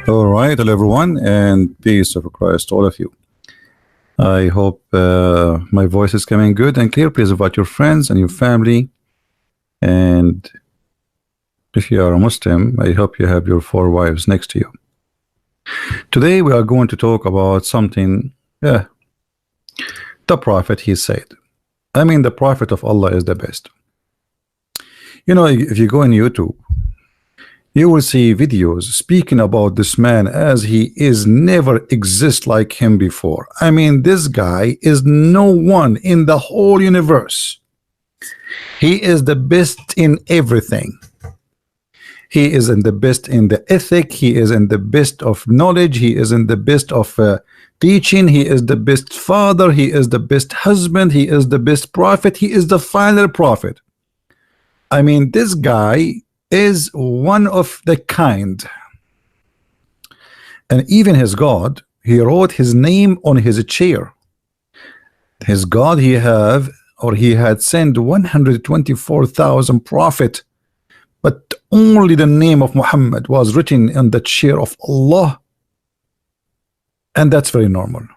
All right, hello everyone, and peace of Christ to all of you. I hope my voice is coming good and clear. Please invite your friends and your family. And if you are a Muslim, I hope you have your four wives next to you. Today we are going to talk about something. The Prophet, he said. I mean, the Prophet of Allah is the best. You know, if you go on YouTube, you will see videos speaking about this man as he is never exist like him before. I mean, this guy is no one in the whole universe. He is the best in everything. He is in the best in the ethic. He is in the best of knowledge. He is in the best of teaching. He is the best father. He is the best husband. He is the best prophet. He is the final prophet. I mean, this guy is one of the kind. And even his God, he wrote his name on his chair. His God, he had sent 124,000 prophet, but only the name of Muhammad was written on the chair of Allah. And that's very normal.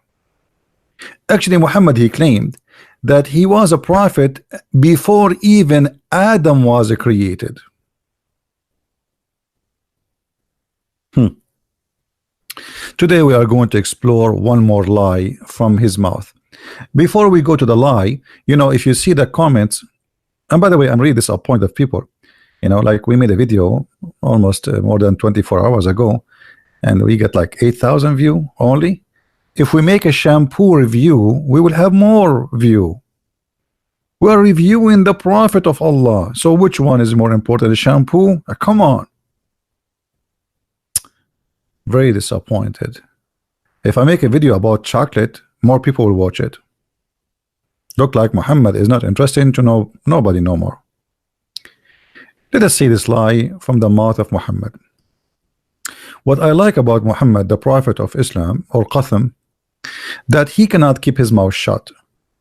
Actually, Muhammad, he claimed that he was a prophet before even Adam was created. Today we are going to explore one more lie from his mouth. Before we go to the lie, you know, if you see the comments, and by the way, I'm really disappointed of people. You know, like we made a video almost more than 24 hours ago, and we get like 8,000 view only. If we make a shampoo review, we will have more view. We are reviewing the Prophet of Allah. So which one is more important, the shampoo? Come on. Very disappointed. If I make a video about chocolate, more people will watch it. Look like Muhammad is not interested to know nobody no more. Let us see this lie from the mouth of Muhammad. What I like about Muhammad, the Prophet of Islam, or Qasim, that he cannot keep his mouth shut.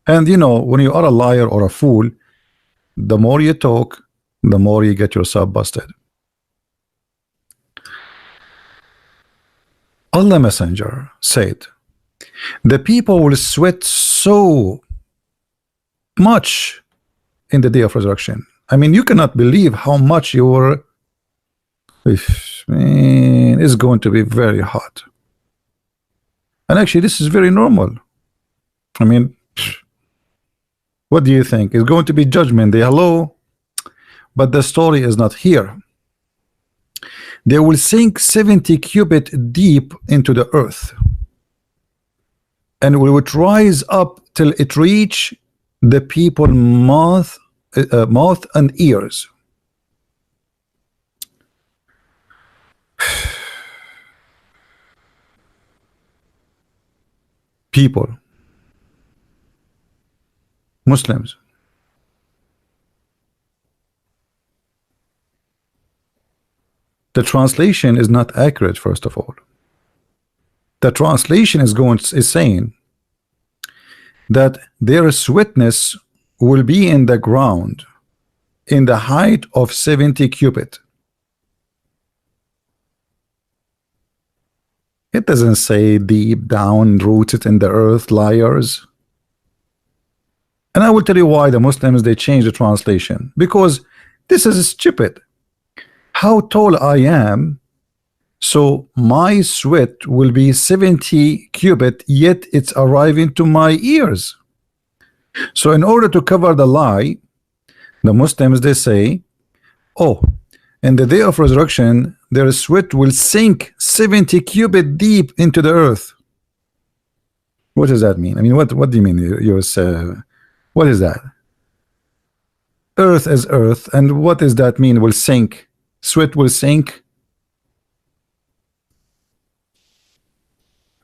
And you know, when you are a liar or a fool, the more you talk, the more you get yourself busted. Allah Messenger said, the people will sweat so much in the day of resurrection. I mean, you cannot believe how much your man is going to be very hot. And actually, this is very normal. I mean, what do you think? It's going to be judgment day. Hello? But the story is not here. They will sink 70 cubit deep into the earth, and we would rise up till it reach the people mouth and ears. People, Muslims, the translation is not accurate. First of all, the translation is saying that their sweetness will be in the ground in the height of 70 cubit. It doesn't say deep down rooted in the earth, liars. And I will tell you why the Muslims, they change the translation, because this is stupid. How tall I am, so my sweat will be 70 cubit, yet it's arriving to my ears. So in order to cover the lie, the Muslims, they say, oh, in the day of resurrection, their sweat will sink 70 cubit deep into the earth. What does that mean? I mean, what do you mean? What is that? Earth is earth, and what does that mean? Will sink? Sweat will sink.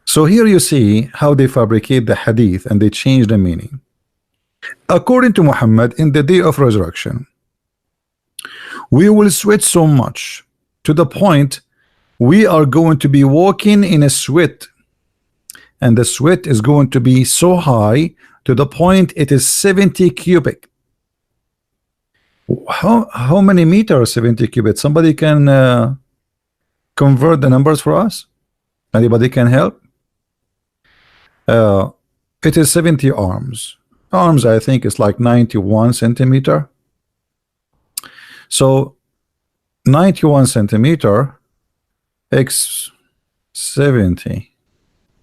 So here you see how they fabricate the hadith and they change the meaning. According to Muhammad, in the day of resurrection, we will sweat so much to the point we are going to be walking in a sweat, and the sweat is going to be so high to the point it is 70 cubic. How many meters 70 cubits? Somebody can convert the numbers for us? Anybody can help? It is 70 arms. Arms, I think, is like 91 centimeter. So 91 centimeter x 70.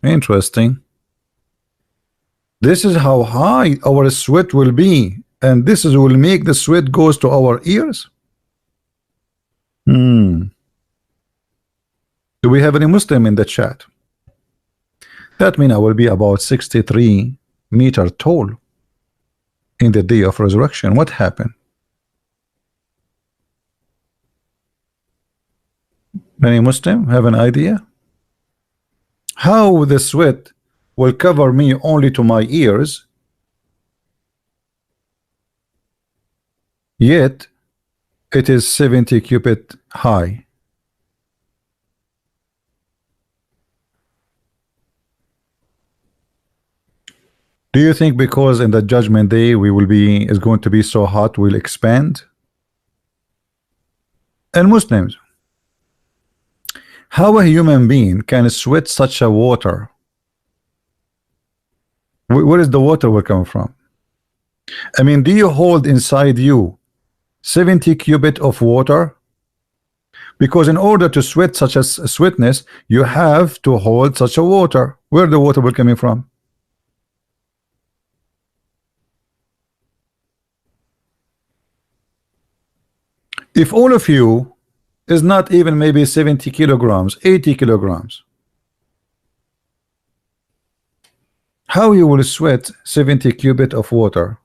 Interesting. This is how high our sweat will be, and this is will make the sweat goes to our ears. Do we have any Muslim in the chat? That means I will be about 63 meter tall in the day of resurrection. What happened? Any Muslim have an idea? How the sweat will cover me only to my ears, yet it is 70 cubit high? Do you think because in the judgment day we will be is going to be so hot will expand? And Muslims, how a human being can sweat such a water? Where is the water will come from? I mean, do you hold inside you 70 cubit of water? Because in order to sweat such a sweetness, you have to hold such a water. Where the water will coming from? If all of you is not even maybe 70 kilograms, 80 kilograms, how you will sweat 70 cubit of water?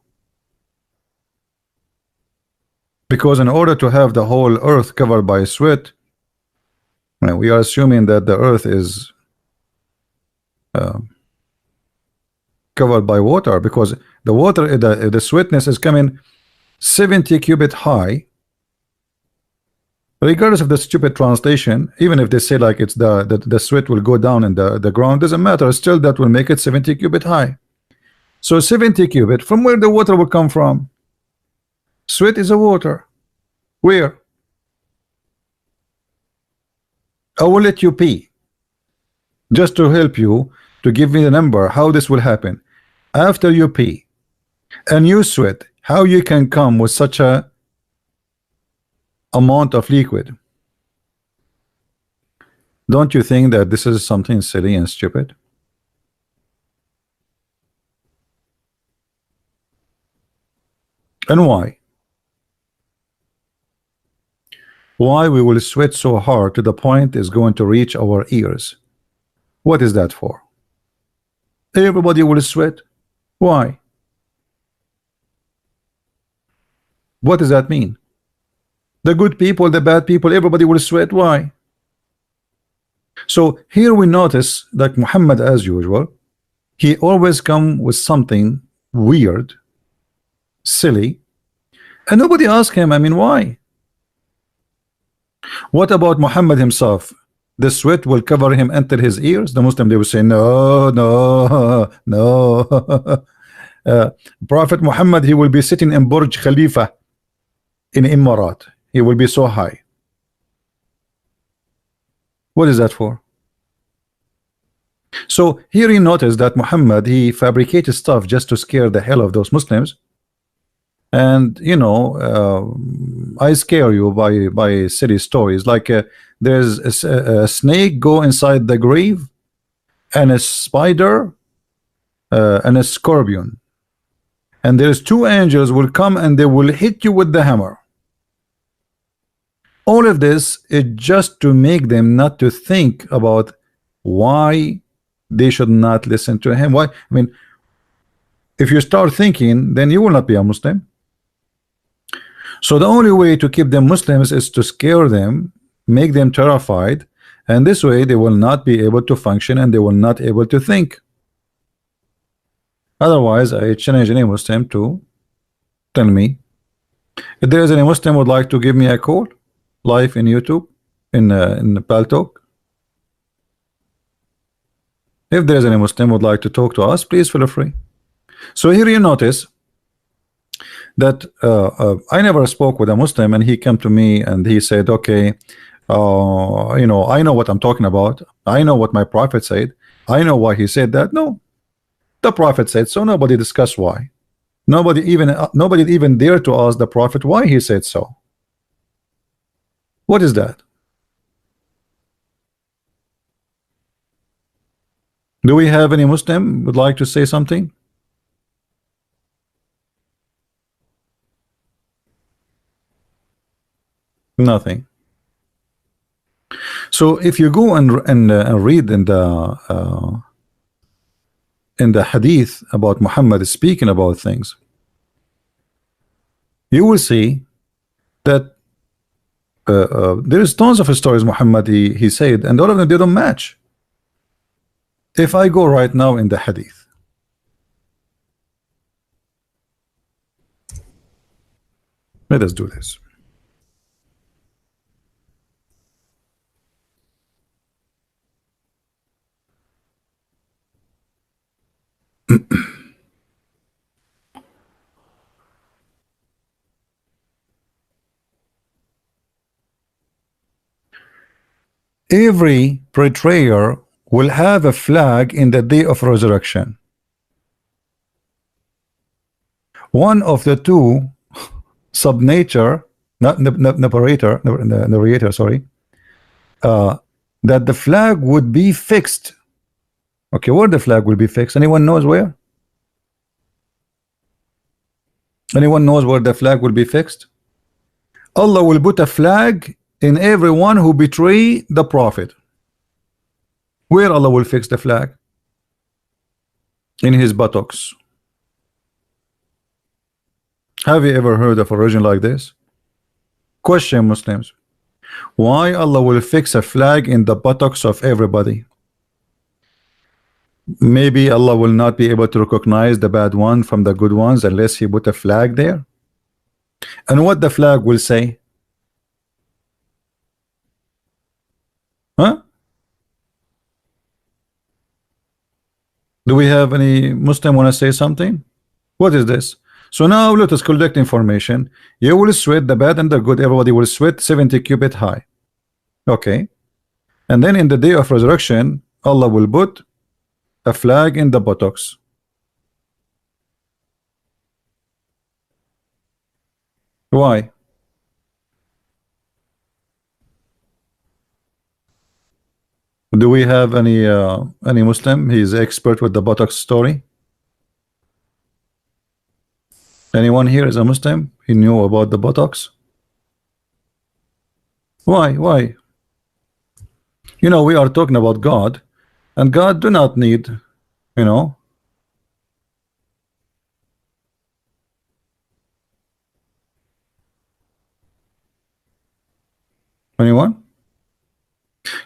Because in order to have the whole earth covered by sweat, we are assuming that the earth is covered by water, because the water, the sweetness is coming 70 cubit high. Regardless of the stupid translation, even if they say like it's the sweat will go down in the ground, doesn't matter, still that will make it 70 cubit high. So 70 cubit, from where the water will come from? Sweat is a water. Where? I will let you pee, just to help you, to give me the number how this will happen. After you pee and you sweat, how you can come with such a amount of liquid? Don't you think that this is something silly and stupid? And why? Why we will sweat so hard to the point is going to reach our ears? What is that for? Everybody will sweat. Why? What does that mean? The good people, the bad people, everybody will sweat. Why? So here we notice that Muhammad, as usual, he always come with something weird, silly, and nobody asked him, I mean, why? What about Muhammad himself? The sweat will cover him until his ears. The Muslim, they will say, no, no, no. Prophet Muhammad, he will be sitting in Burj Khalifa in Emirat. He will be so high. What is that for? So here you notice that Muhammad, he fabricated stuff just to scare the hell of those Muslims. And you know, I scare you by silly stories like there's a snake go inside the grave, and a spider and a scorpion, and there's two angels will come and they will hit you with the hammer. All of this is just to make them not to think about why they should not listen to him. Why? I mean, if you start thinking, then you will not be a Muslim. So the only way to keep them Muslims is to scare them, make them terrified, and this way they will not be able to function and they will not able to think. Otherwise, I challenge any Muslim to tell me. If there is any Muslim would like to give me a call live in YouTube, in Paltalk. If there is any Muslim would like to talk to us, please feel free. So here you notice that I never spoke with a Muslim, and he came to me and he said, okay, you know, I know what I'm talking about. I know what my prophet said. I know why he said that. No, the prophet said so. Nobody discussed why. Nobody even dared to ask the prophet why he said so. What is that? Do we have any Muslim would like to say something? Nothing. So if you go and read in the hadith about Muhammad speaking about things, you will see that there is tons of stories Muhammad he said, and all of them they don't match. If I go right now in the hadith, let us do this. Every betrayer will have a flag in the day of resurrection. One of the two subnature, not narrator, sorry, that the flag would be fixed. Okay, where the flag will be fixed? Anyone knows where? Anyone knows where the flag will be fixed? Allah will put a flag in everyone who betray the prophet. Where Allah will fix the flag? In his buttocks. Have you ever heard of a religion like this? Question, Muslims. Why Allah will fix a flag in the buttocks of everybody? Maybe Allah will not be able to recognize the bad one from the good ones unless he put a flag there. And what the flag will say? Huh? Do we have any Muslim want to say something? What is this? So now let us collect information. You will sweat the bad and the good. Everybody will sweat 70 cubit high. Okay. And then in the day of resurrection, Allah will put a flag in the buttocks. Why? Do we have any Muslim? He is expert with the buttocks story. Anyone here is a Muslim? He knew about the buttocks. Why? Why? You know, we are talking about God, and God do not need, you know. Anyone?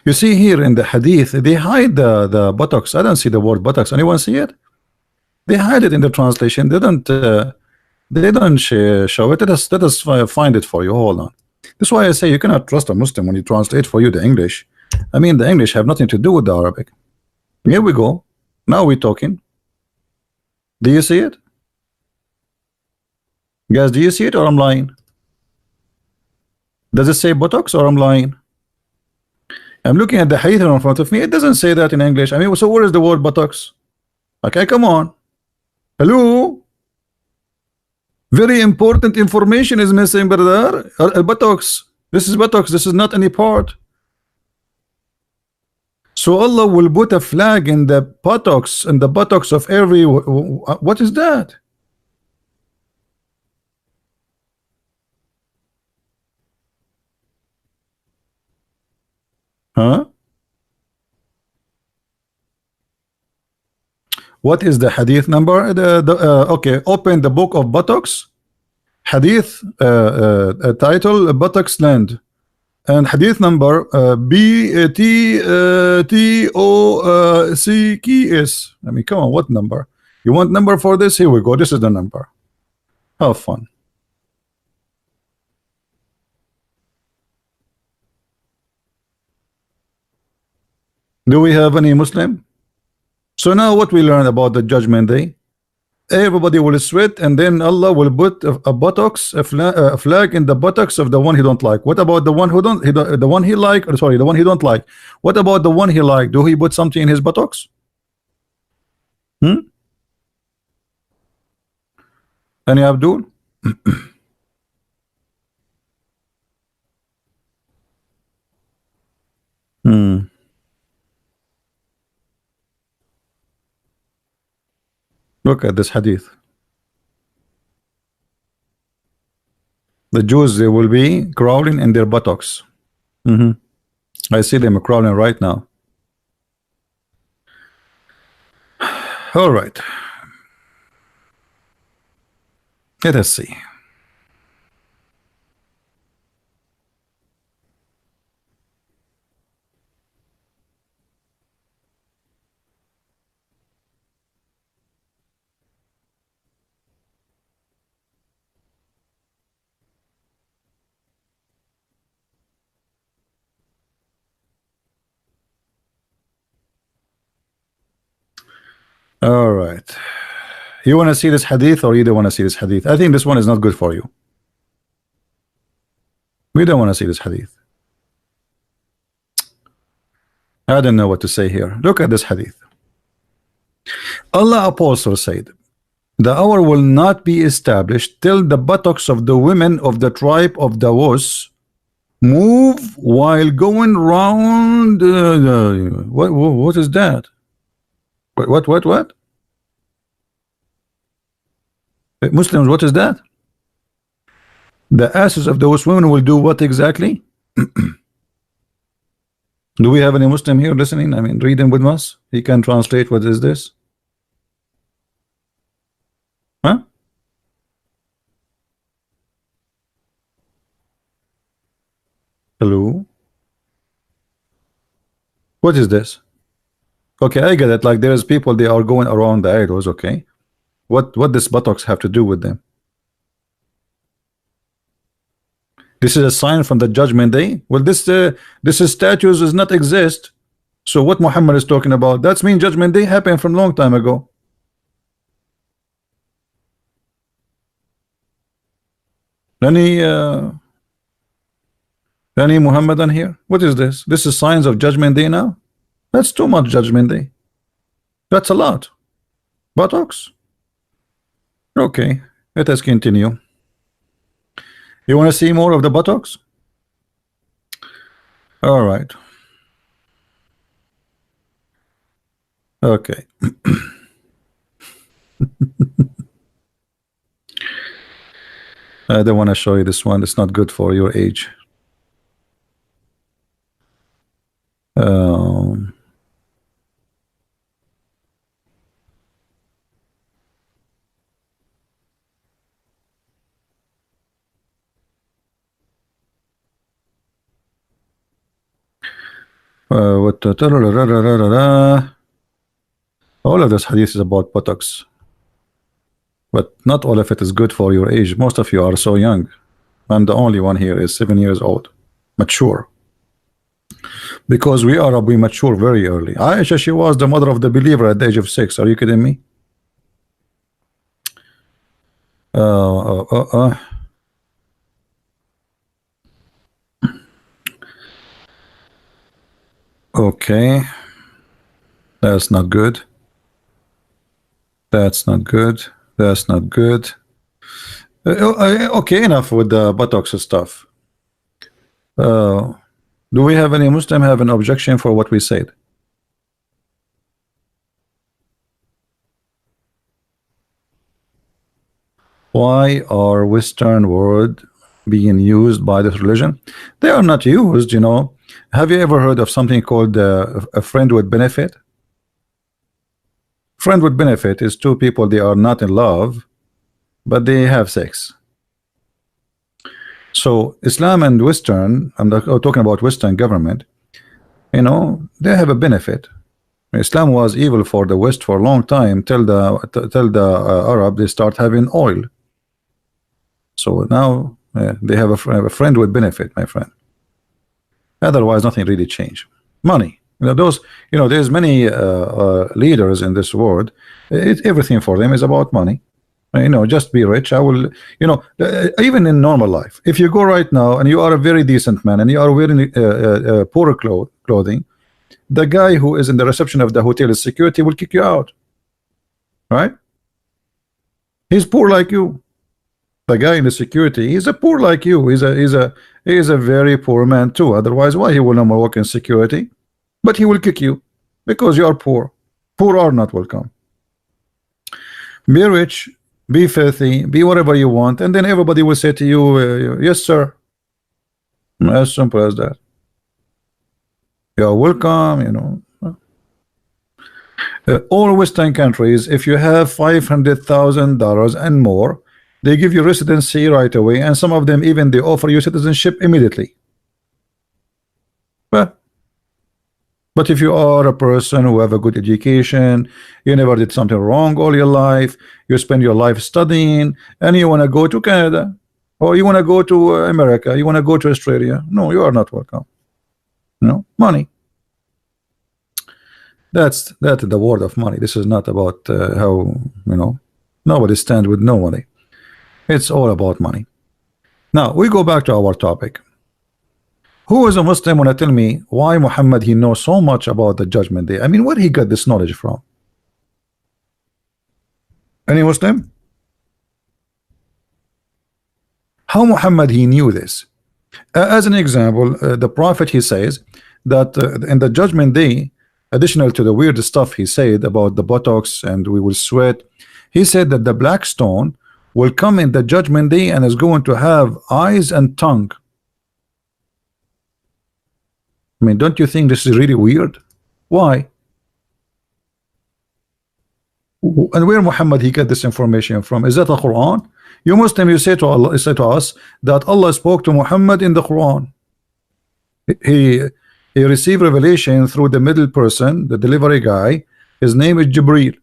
You see here in the hadith, they hide the buttocks. I don't see the word buttocks. Anyone see it? They hide it in the translation. They don't show it. Let us find it for you. Hold on. That's why I say you cannot trust a Muslim when he translates for you the English. I mean, the English have nothing to do with the Arabic. Here we go. Now we're talking. Do you see it? Guys, do you see it or I'm lying? Does it say buttocks or I'm lying? I'm looking at the hadith in front of me. It doesn't say that in English. I mean, so where is the word buttocks? Okay, come on. Hello? Very important information is missing, brother. Buttocks. This is buttocks. This is not any part. So Allah will put a flag in the buttocks of every. What is that? Huh? What is the hadith number? Okay, open the book of buttocks. Hadith title buttocks land, and hadith number BTOCKS. I mean, come on, what number? You want number for this? Here we go. This is the number. Have fun. Do we have any Muslim? So now what we learn about the judgment day? everybody will sweat, and then Allah will put a buttocks, a flag in the buttocks of the one he don't like. What about the one who don't, the one he like, or sorry, the one he don't like? What about the one he like? Do he put something in his buttocks? Any Abdul? Look at this hadith. The Jews, they will be crawling in their buttocks. I see them crawling right now. All right. Let us see. All right. You want to see this hadith, or you don't want to see this hadith? I think this one is not good for you. We don't want to see this hadith. I don't know what to say here. Look at this hadith. Allah Apostle said, the hour will not be established till the buttocks of the women of the tribe of Dawas move while going round. What is that? What? Muslims, what is that? The asses of those women will do what exactly? Do we have any Muslim here listening? I mean, reading with us? He can translate what is this? Huh? Hello? What is this? Okay, I get it. Like there's people, they are going around the idols. Okay, what does buttocks have to do with them? This is a sign from the judgment day. Well, this statues does not exist. So what Muhammad is talking about, that's mean judgment day happened from long time ago. Any Muhammadan here? What is this? This is signs of judgment day now? That's too much judgment day. That's a lot. Buttocks? Okay, let us continue. You want to see more of the buttocks? All right. Okay. I don't want to show you this one. It's not good for your age. All of this hadith is about buttocks, but not all of it is good for your age. Most of you are so young. I'm the only one here is 7 years old, mature. Because we mature very early. Aisha, she was the mother of the believer at the age of 6. Are you kidding me? Okay, that's not good. That's not good. That's not good. Okay, enough with the buttocks stuff. Do we have any Muslim have an objection for what we said? Why are Western word being used by this religion? They are not used, you know. Have you ever heard of something called a friend with benefit? Friend with benefit is two people, they are not in love, but they have sex. So Islam and Western, I'm talking about Western government, you know, they have a benefit. Islam was evil for the West for a long time till the Arab, they start having oil. So now they have a friend with benefit, my friend. Otherwise, nothing really changed. Money. those, there's many leaders in this world. Everything for them is about money. Just be rich. I will, even in normal life, if you go right now and you are a very decent man and you are wearing poor clothing, the guy who is in the reception of the hotel security will kick you out, right? He's poor like you. The guy in the security, he's a poor like you. He's a very poor man too. Otherwise, why he will not work in security? But he will kick you because you are poor. Poor are not welcome. Be rich, be filthy, be whatever you want, and then everybody will say to you, yes, sir. As simple as that. You're welcome, all Western countries, if you have $500,000 and more, they give you residency right away, and some of them even they offer you citizenship immediately. But if you are a person who have a good education, you never did something wrong all your life, you spend your life studying, and you want to go to Canada, or you want to go to America, you want to go to Australia, no, you are not welcome. Money. That's the word of money. This is not about how, nobody stands with no money. It's all about money. Now we go back to our topic. Who is a Muslim want to tell me why Muhammad he knows so much about the judgment day? I mean, where he got this knowledge from? Any Muslim? How Muhammad he knew this? As an example, the Prophet he says that in the judgment day, additional to the weird stuff he said about the buttocks and we will sweat, he said that the black stone will come in the judgment day and is going to have eyes and tongue. I mean, don't you think this is really weird? Why? And where Muhammad he got this information from? Is that the Quran? You Muslim, you say to Allah, say to us that Allah spoke to Muhammad in the Quran. He received revelation through the middle person, the delivery guy. His name is Jibreel.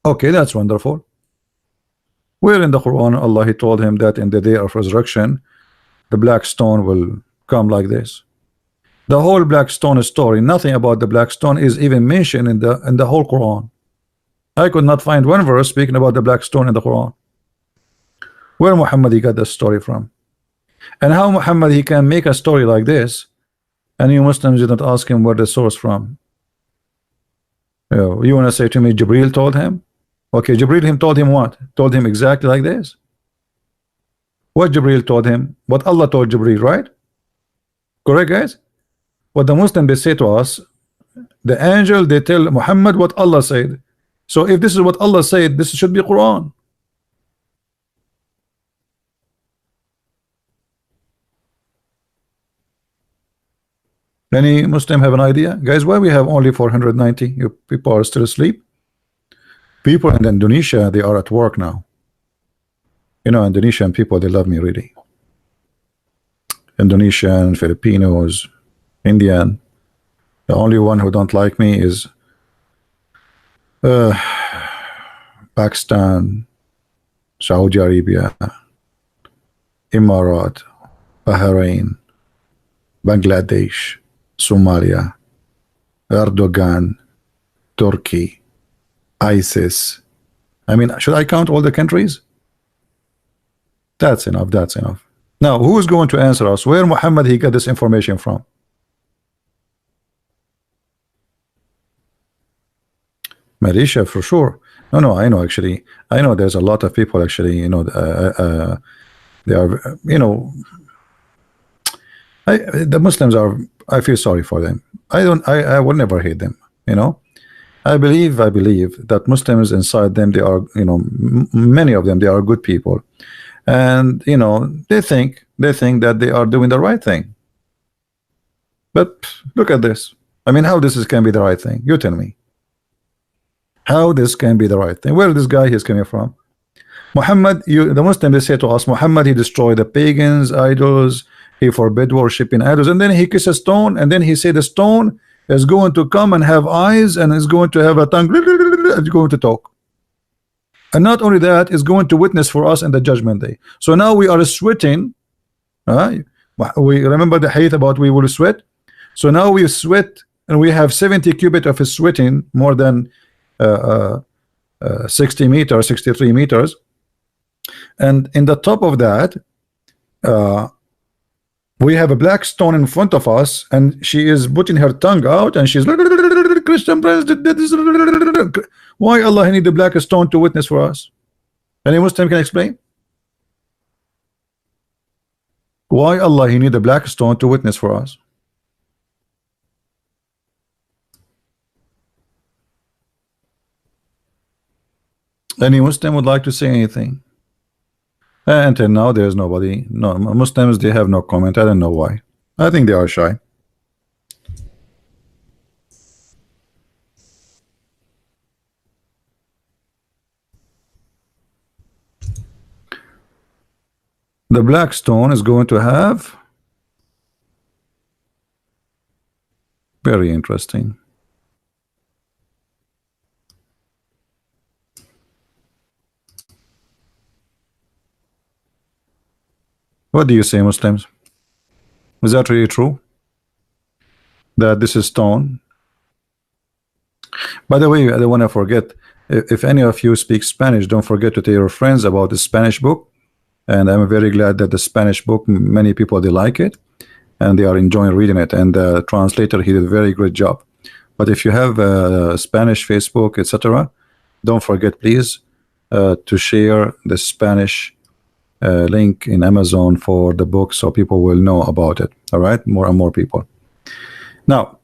Okay, that's wonderful. Where in the Quran Allah he told him that in the day of resurrection the black stone will come like this? The whole black stone story, nothing about the black stone is even mentioned in the whole Quran. I could not find one verse speaking about the black stone in the Quran. Where Muhammad he got this story from? And how Muhammad he can make a story like this and you Muslims didn't ask him where the source from? You want to say to me Jibreel told him? Okay, Jibreel him told him what? Told him exactly like this. What Jibreel told him? What Allah told Jibreel, right? Correct, guys? What the Muslim they say to us, the angel they tell Muhammad what Allah said. So if this is what Allah said, this should be Quran. Any Muslim have an idea? Guys, why we have only 490? You people are still asleep? People in Indonesia, they are at work now. Indonesian people, they love me really. Indonesian, Filipinos, Indian. The only one who don't like me is Pakistan, Saudi Arabia, Emirat, Bahrain, Bangladesh, Somalia, Erdogan, Turkey, ISIS. I mean, should I count all the countries? That's enough. That's enough. Now, who is going to answer us? Where Muhammad he got this information from? Malaysia for sure. No, I know actually. I know there's a lot of people actually. They are. The Muslims are. I feel sorry for them. I will never hate them. I believe that Muslims inside them, they are. Many of them, they are good people, and they think that they are doing the right thing. But look at this. I mean, how this can be the right thing? You tell me. How this can be the right thing? Where this guy is coming from? Muhammad, the Muslims they say to us, Muhammad he destroyed the pagans, idols, he forbid worshiping idols, and then he kissed a stone, and then he said the stone is going to come and have eyes and is going to have a tongue, it's going to talk. And not only that, is going to witness for us in the judgment day. So now we are sweating. We remember the hadith about we will sweat. So now we sweat and we have 70 cubits of sweating, more than 60 meters, 63 meters, and in the top of that we have a black stone in front of us, and she is putting her tongue out, and she's Christian Prince did this. Why Allah need the black stone to witness for us? Any Muslim can explain? Why Allah he need the black stone to witness for us? Any Muslim would like to say anything? Until now there's nobody. No, Muslims, they have no comment. I don't know why. I think they are shy. The black stone is going to have, very interesting, what do you say, Muslims? Is that really true, that this is stone? By the way, I don't want to forget, if any of you speak Spanish, don't forget to tell your friends about the Spanish book. And I'm very glad that the Spanish book, many people, they like it and they are enjoying reading it, and the translator, he did a very great job. But if you have Spanish Facebook, etc., don't forget please to share the Spanish link in Amazon for the book, so people will know about it. All right, more and more people. Now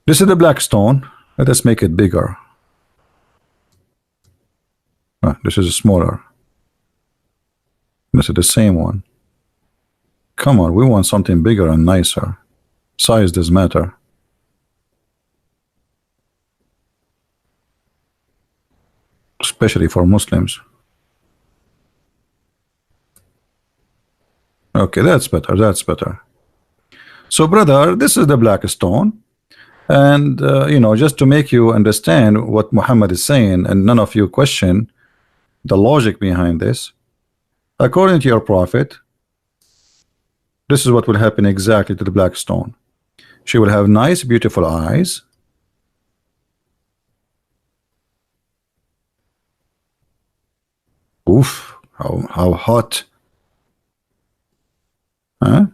this is the black stone. Let us make it bigger. This is smaller. This is the same one. Come on, we want something bigger and nicer. Size does matter. Especially for Muslims. Okay, that's better. That's better. So, brother, this is the black stone. And, you know, just to make you understand what Muhammad is saying, and none of you question the logic behind this, according to your prophet, this is what will happen exactly to the black stone. She will have nice, beautiful eyes. Oof, how hot. Huh?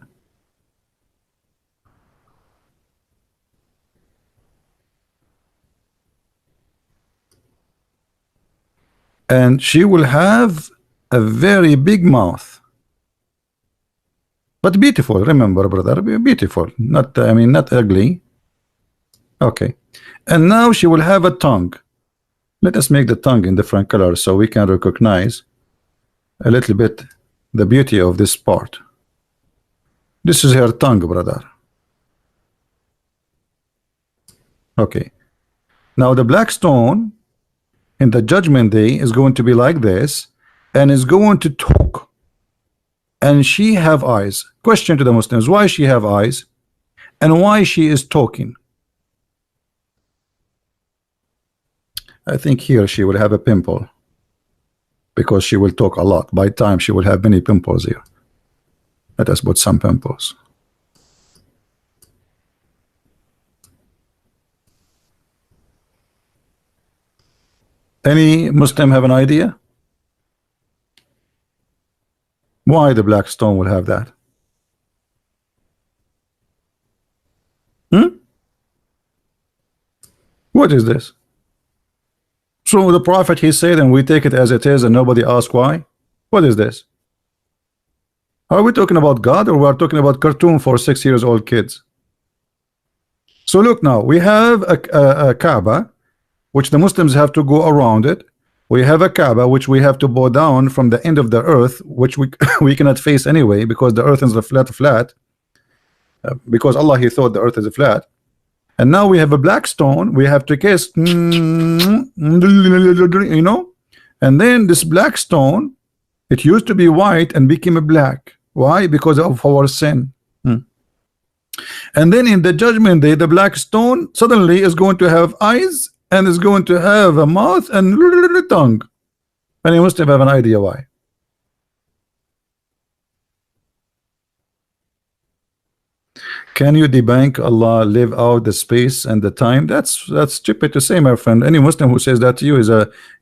And she will have a very big mouth, but beautiful. Remember, brother, beautiful. Not, I mean, not ugly. Okay. And now she will have a tongue. Let us make the tongue in different colors so we can recognize a little bit the beauty of this part. This is her tongue, brother. Okay. Now the black stone in the judgment day is going to be like this, and is going to talk, and she have eyes. Question to the Muslims, why she have eyes and why she is talking? I think here she will have a pimple because she will talk a lot. By time she will have many pimples here. Let us put some pimples. Any Muslim have an idea why the black stone will have that? What is this? So the prophet, he said, and we take it as it is, and nobody asks why. What is this? Are we talking about God, or we are talking about cartoon for 6 years old kids? So look, now we have a Kaaba, which the Muslims have to go around it. We have a Kaaba which we have to bow down from the end of the earth, which we cannot face anyway, because the earth is a flat, because Allah, he thought the earth is a flat. And now we have a black stone we have to kiss, you know. And then this black stone, it used to be white and became a black. Why? Because of our sin. And then in the judgment day, the black stone suddenly is going to have eyes, and is going to have a mouth and tongue. And you must have an idea why. Can you debunk Allah live out the space and the time? That's stupid to say, my friend. Any Muslim who says that to you is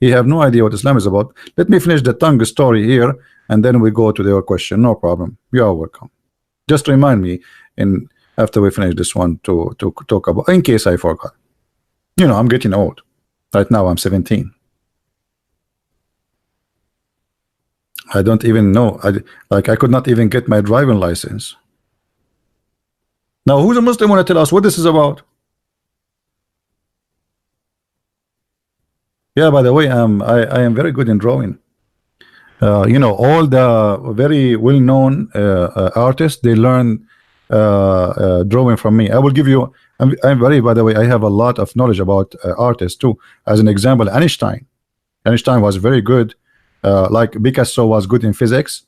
he have no idea what Islam is about. Let me finish the tongue story here, and then we go to your question. No problem. You are welcome. Just remind me in after we finish this one to talk about, in case I forgot. You know, I'm getting old. Right now I'm 17. I don't even know. I could not even get my driving license. Now, who's a Muslim want to tell us what this is about? Yeah, by the way, I am very good in drawing. You know, all the very well-known artists, they learn drawing from me. I will give you. I'm very. By the way, I have a lot of knowledge about artists too. As an example, Einstein. Einstein was very good. Like Picasso was good in physics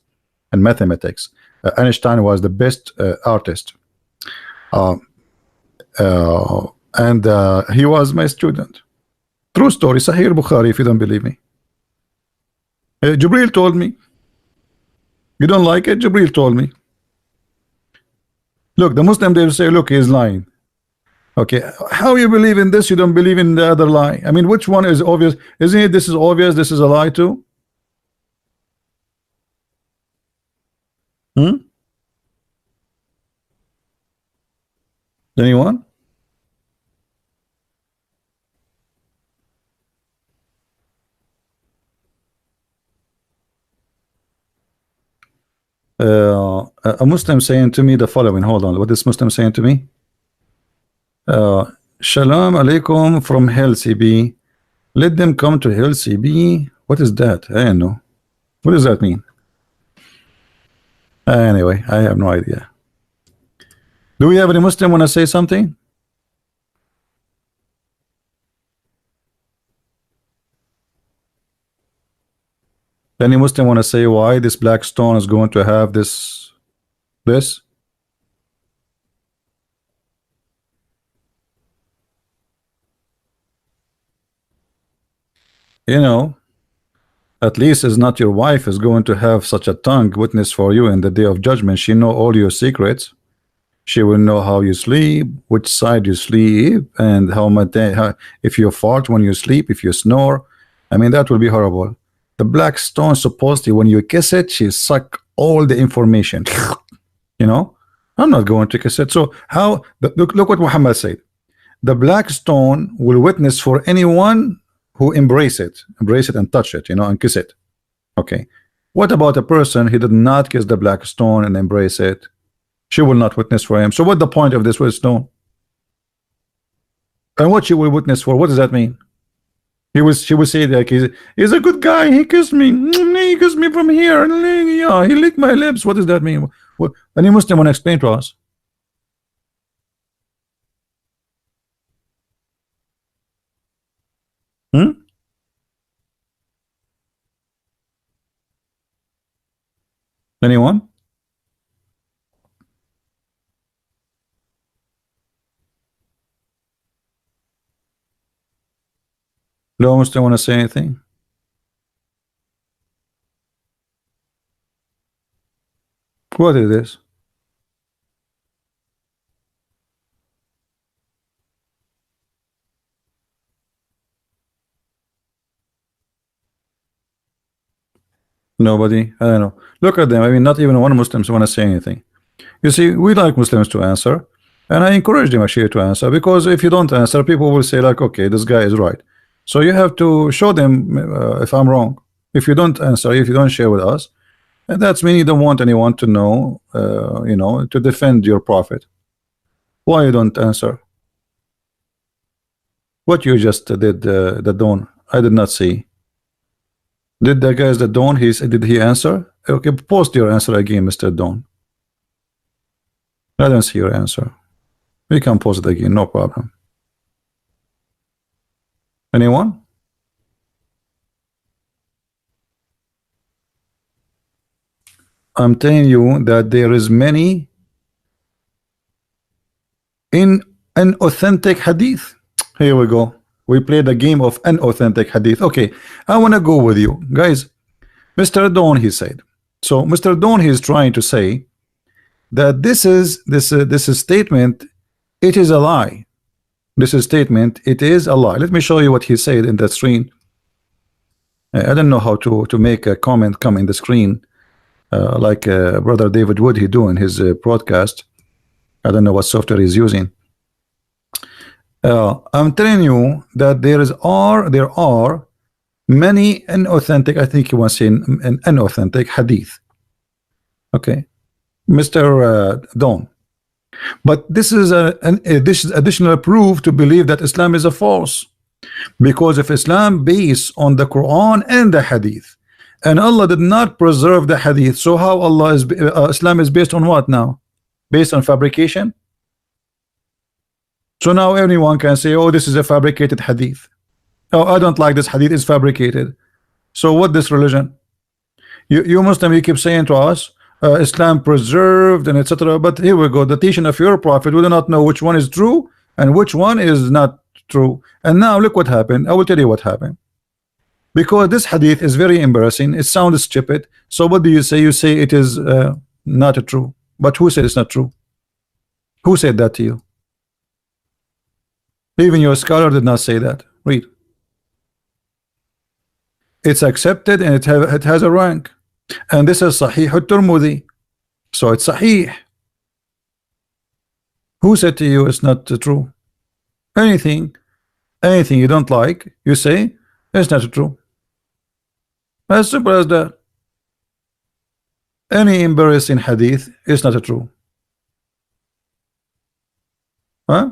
and mathematics. Einstein was the best artist. And he was my student. True story. Sahih Bukhari, if you don't believe me. Jibril told me. You don't like it? Jibril told me. Look, the Muslim, they will say, look, he's lying. Okay, how you believe in this? You don't believe in the other lie. I mean, which one is obvious? Isn't it this is obvious, this is a lie too? Anyone? A Muslim saying to me the following. Hold on, what is Muslim saying to me? Shalom alaikum from Hell CB. Let them come to Hell CB. What is that? I don't know. What does that mean? Anyway, I have no idea. Do we have any Muslim want to say something? Any Muslim want to say why this black stone is going to have this? You know, at least it's not your wife is going to have such a tongue witness for you in the day of judgment. She know all your secrets. She will know how you sleep, which side you sleep, and how much if you fart when you sleep, if you snore. I mean, that will be horrible. The black stone, supposedly when you kiss it, she suck all the information. You know, I'm not going to kiss it. So how look what Muhammad said. The black stone will witness for anyone who embrace it and touch it, you know, and kiss it. Okay, what about a person who did not kiss the black stone and embrace it? She will not witness for him. So what the point of this red stone? And what she will witness for? What does that mean? She will say like he's a good guy. He kissed me. He kissed me from here. And yeah, he licked my lips. What does that mean? What, any Muslim want to explain to us? Anyone? No Muslim want to say anything? What is this? Nobody? I don't know. Look at them. I mean, not even one Muslims want to say anything. You see, we like Muslims to answer, and I encourage them actually to answer, because if you don't answer, people will say like, okay, this guy is right. So you have to show them if I'm wrong. If you don't answer, if you don't share with us, and that's mean you don't want anyone to know, you know, to defend your prophet. Why you don't answer? What you just did, the dawn, I did not see. Did the guys the dawn? Did he answer? Okay, post your answer again, Mr. Dawn. I don't see your answer. We can post it again, no problem. Anyone? I'm telling you that there is many in an authentic hadith. Here we go. We play the game of an authentic hadith. Okay, I want to go with you guys. Mr. Dawn, he said. So Mr. Dawn, he is trying to say that this is statement, it is a lie. This is statement, it is a lie. Let me show you what he said in that screen. I don't know how to make a comment come in the screen, like brother David Wood he do in his broadcast. I don't know what software he's using. I'm telling you that there are many inauthentic, I think you want to say an inauthentic hadith. Okay, Mr. Don. But this is this is additional proof to believe that Islam is a false, because if Islam based on the Quran and the Hadith, and Allah did not preserve the Hadith, so how Allah is Islam is based on what now? Based on fabrication? So now anyone can say, oh, this is a fabricated Hadith. Oh, I don't like this Hadith, it's fabricated. So what this religion? You Muslim, you keep saying to us Islam preserved and etc. But here we go, the teaching of your prophet, we do not know which one is true and which one is not true. And now look what happened. I will tell you what happened, because this hadith is very embarrassing. It sounds stupid. So what do you say? You say it is not true. But who said it's not true? Who said that to you? Even your scholar did not say that. Read. It's accepted and it has a rank. And this is Sahih al-Tirmidhi, so it's Sahih. Who said to you it's not true? Anything you don't like, you say it's not true. As simple as that. Any embarrassing hadith is not true. Huh?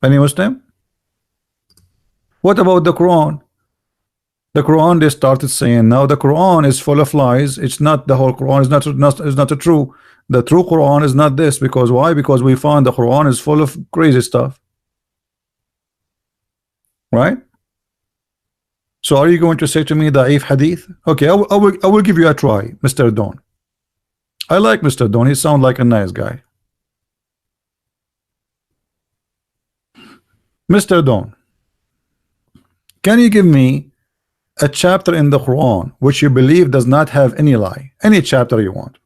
Any Muslim? What about the Quran? The Quran, they started saying now the Quran is full of lies. It's not the whole Quran. Is not true. The true Quran is not this. Because why? Because we found the Quran is full of crazy stuff. Right? So are you going to say to me da'if hadith? Okay, I will give you a try, Mr. Don. I like Mr. Don. He sounds like a nice guy. Mr. Don, can you give me a chapter in the Quran which you believe does not have any lie? Any chapter you want.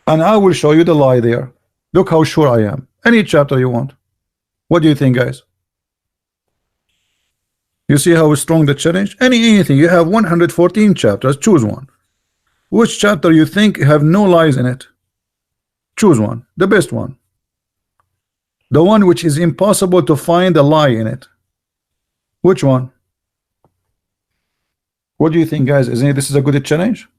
And I will show you the lie there. Look how sure I am. Any chapter you want. What do you think, guys? You see how strong the challenge? Anything. You have 114 chapters. Choose one. Which chapter you think have no lies in it? Choose one. The best one. The one which is impossible to find a lie in it. Which one? What do you think, guys? Isn't this is a good challenge?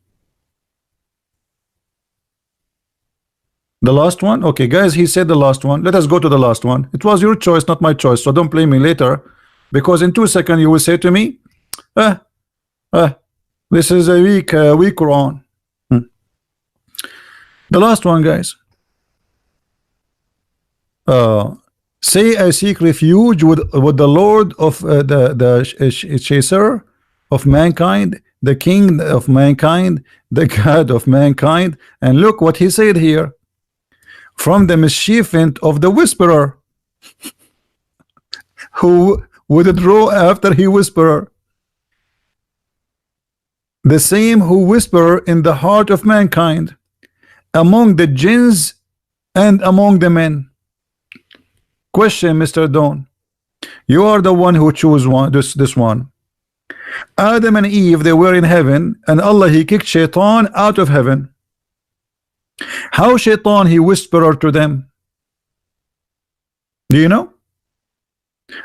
The last one? Okay, guys, he said the last one. Let us go to the last one. It was your choice, not my choice. So don't blame me later, because in 2 seconds you will say to me, this is a weak Quran. The last one, guys. Say I seek refuge with the Lord of the chaser of mankind, the king of mankind, the God of mankind. And look what he said here: from the mischievement of the whisperer who would draw after he whisperer, the same who whisper in the heart of mankind, among the jinns and among the men. Question, Mr. Don, you are the one who chose this one. Adam and Eve, they were in heaven, and Allah, he kicked Shaitan out of heaven. How Shaitan he whispered to them? Do you know?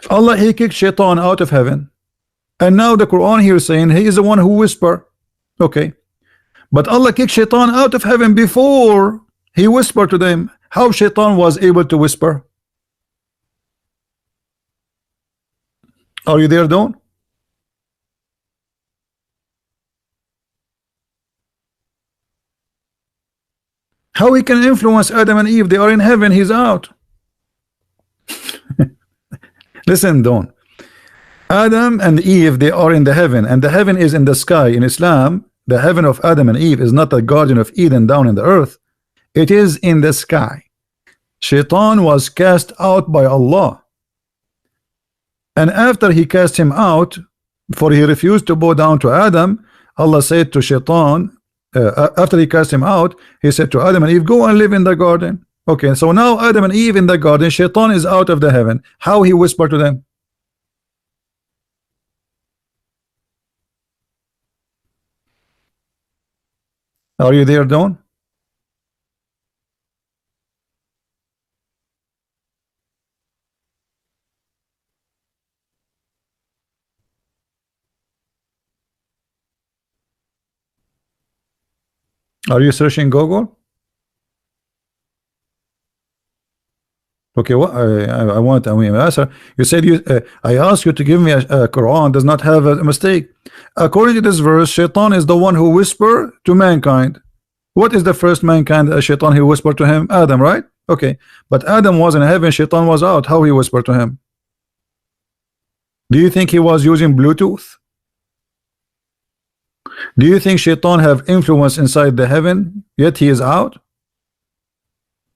Allah, he kicked Shaitan out of heaven, and now the Quran here is saying he is the one who whisper. Okay, but Allah kicked Shaitan out of heaven before he whispered to them. How Shaitan was able to whisper? Are you there, Don? How he can influence Adam and Eve? They are in heaven, he's out. Listen, Don. Adam and Eve, they are in the heaven, and the heaven is in the sky. In Islam, the heaven of Adam and Eve is not the Garden of Eden down in the earth. It is in the sky. Shaitan was cast out by Allah. And after he cast him out, for he refused to bow down to Adam, Allah said to Shaitan, after he cast him out, he said to Adam and Eve, go and live in the garden. Okay, so now Adam and Eve in the garden, Shaitan is out of the heaven. How he whispered to them? Are you there, Dawn? Are you searching Google? Okay, what I want answer. You said I asked you to give me a Quran does not have a mistake. According to this verse, Shaitan is the one who whispered to mankind. What is the first mankind? Shaitan, he whispered to him, Adam, right? Okay, but Adam was in heaven, Shaitan was out. How he whispered to him? Do you think he was using Bluetooth? Do you think Shaitan have influence inside the heaven, yet he is out?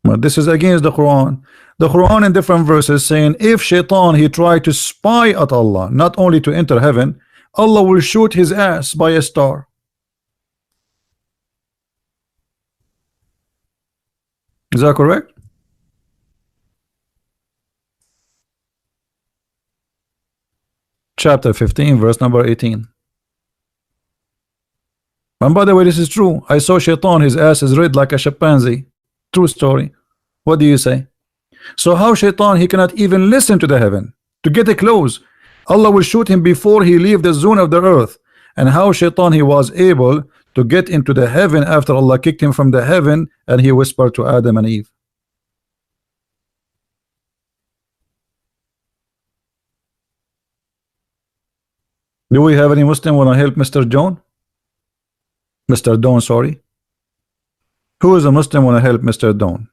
Well, this is against the Quran. The Quran in different verses saying if Shaitan he tried to spy at Allah, not only to enter heaven, Allah will shoot his ass by a star. Is that correct? Chapter 15, verse number 18. And by the way, this is true. I saw Shaitan, his ass is red like a chimpanzee. True story. What do you say? So how Shaitan, he cannot even listen to the heaven to get a close. Allah will shoot him before he leave the zone of the earth. And how Shaitan, he was able to get into the heaven after Allah kicked him from the heaven and he whispered to Adam and Eve. Do we have any Muslim want to help Mr. John? Mr. Dawn, sorry. Who is a Muslim want to help Mr. Dawn?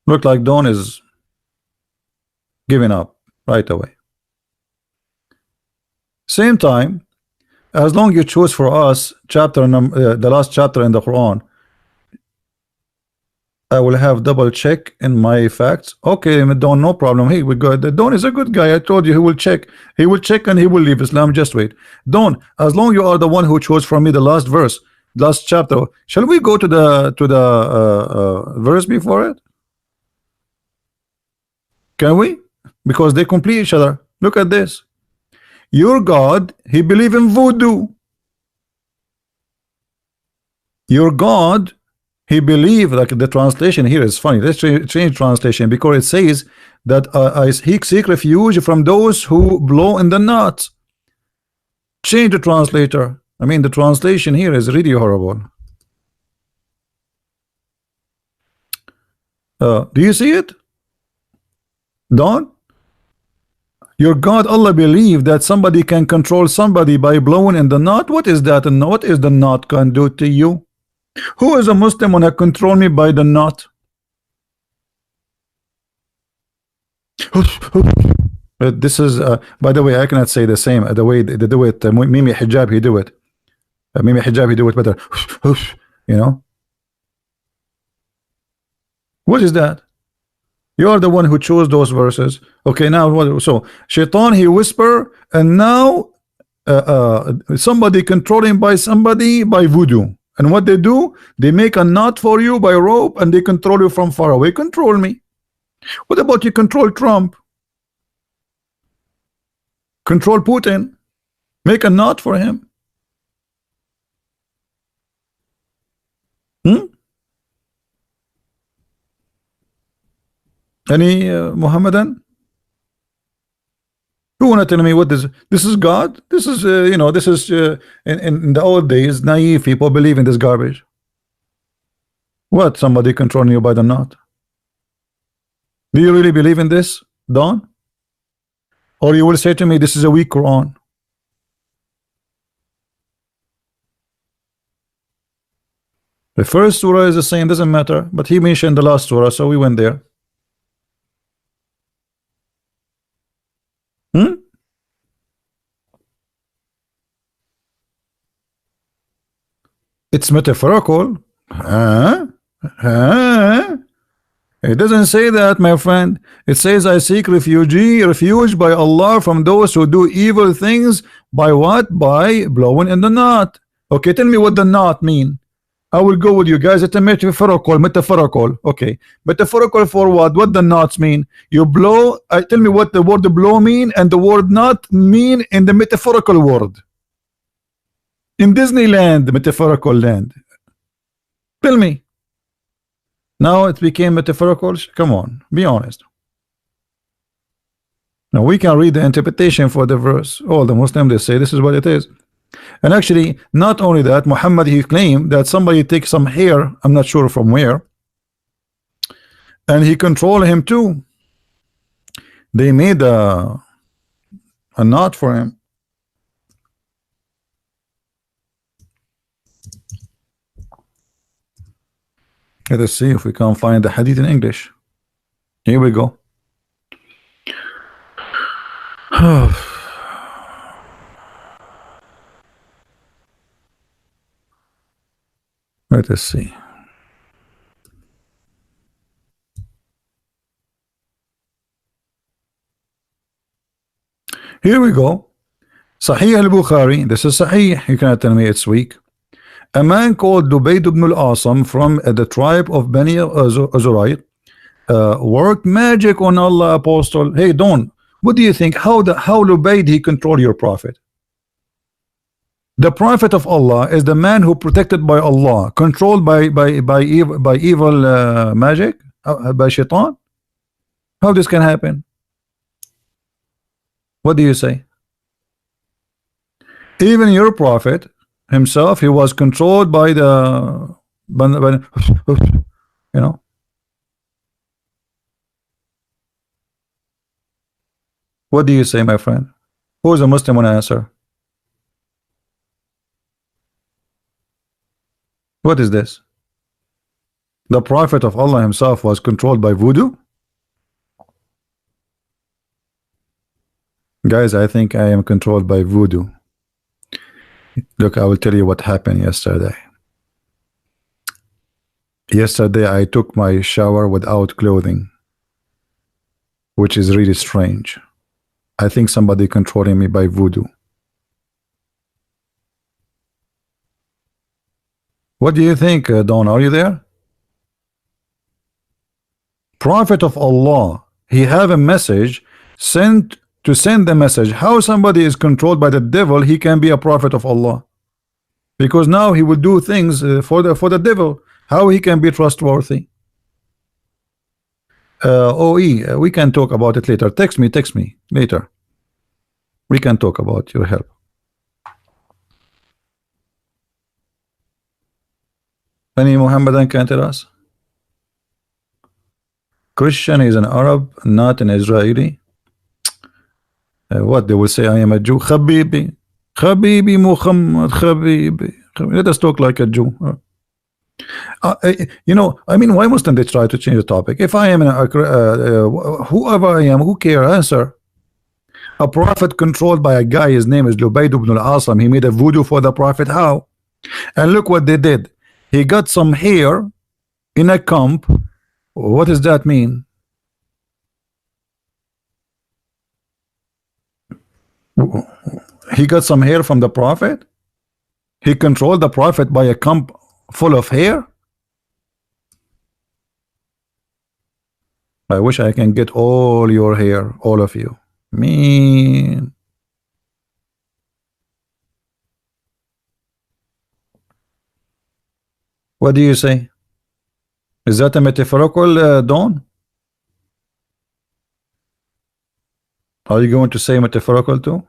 Look like Dawn is giving up right away. Same time, as long you choose for us chapter number the last chapter in the Quran, I will have double check in my facts. Okay, Dawn, no problem. Hey, we got Dawn is a good guy. I told you he will check. He will check and he will leave Islam. Just wait. Dawn, as long you are the one who chose for me the last verse, last chapter, shall we go to the verse before it? Can we? Because they complete each other. Look at this. Your God, he believe in voodoo. Your God, he believe, like the translation here is funny. Let's change translation because it says that I seek refuge from those who blow in the knot. Change the translator. I mean, the translation here is really horrible. Do you see it? Dawn? Your God, Allah, believe that somebody can control somebody by blowing in the knot. What is that? And what is the knot can do to you? Who is a Muslim wanna control me by the knot? This is by the way, I cannot say the same the way they do it. Mimi Hijab, he do it. Mimi Hijab, he do it better. You know. What is that? You are the one who chose those verses. Okay, now what? So Shaitan, he whisper, and now somebody controlling by somebody by voodoo. And what they do, they make a knot for you by rope, and they control you from far away. Control me. What about you control Trump? Control Putin. Make a knot for him. Any Muhammadan? Who wanna tell me what this is God? This is you know, this is in the old days, naive people believe in this garbage. What? Somebody controlling you by the knot? Do you really believe in this, Dawn? Or you will say to me, this is a weak Quran? The first surah is the same, doesn't matter, but he mentioned the last surah, so we went there. It's metaphorical. It doesn't say that, my friend. It says, I seek refuge by Allah from those who do evil things. By what? By blowing in the knot. Okay, tell me what the knot mean. I will go with you guys. It's a metaphorical. Okay, metaphorical for what? What the knots mean? You blow. Tell me what the word blow mean and the word knot mean in the metaphorical world. In Disneyland, the metaphorical land. Tell me. Now it became metaphorical. Come on, be honest. Now we can read the interpretation for the verse. All the Muslims, they say this is what it is. And actually, not only that, Muhammad, he claimed that somebody takes some hair, I'm not sure from where, and he controlled him too. They made a knot for him. Let us see if we can find the hadith in English. Here we go. Let us see. Here we go. Sahih al-Bukhari. This is Sahih. You cannot tell me it's weak. A man called Lubayd ibn al-Asam from the tribe of Bani Azurayt worked magic on Allah apostle. Hey Don, what do you think? How Lubayd he control your prophet? The prophet of Allah is the man who protected by Allah, controlled by evil magic, by shaitan. How this can happen? What do you say? Even your prophet himself, he was controlled by the you know. What do you say, my friend? Who is a Muslim want to answer? What is this? The prophet of Allah himself was controlled by voodoo? Guys, I think I am controlled by voodoo. Look, I will tell you what happened yesterday. Yesterday I took my shower without clothing, which is really strange. I think somebody controlling me by voodoo. What do you think, Don? Are you there? Prophet of Allah, he have a message sent to send the message. How somebody is controlled by the devil, he can be a prophet of Allah? Because now he will do things for the devil. How he can be trustworthy? OE, we can talk about it later. Text me later. We can talk about your help. Any Muhammadan can tell us? Christian is an Arab, not an Israeli. What they will say? I am a Jew. Habibi Muhammad, Habibi. Let us talk like a Jew. You know, I mean, why mustn't they try to change the topic? If I am whoever I am, who care? Answer. A prophet controlled by a guy, his name is Lubayd ibn al-Asam. He made a voodoo for the prophet. How? And look what they did. He got some hair in a comb. What does that mean? He got some hair from the prophet. He controlled the prophet by a comb full of hair. I wish I can get all your hair, all of you. Mean. What do you say? Is that a metaphorical, Dawn? Are you going to say metaphorical too?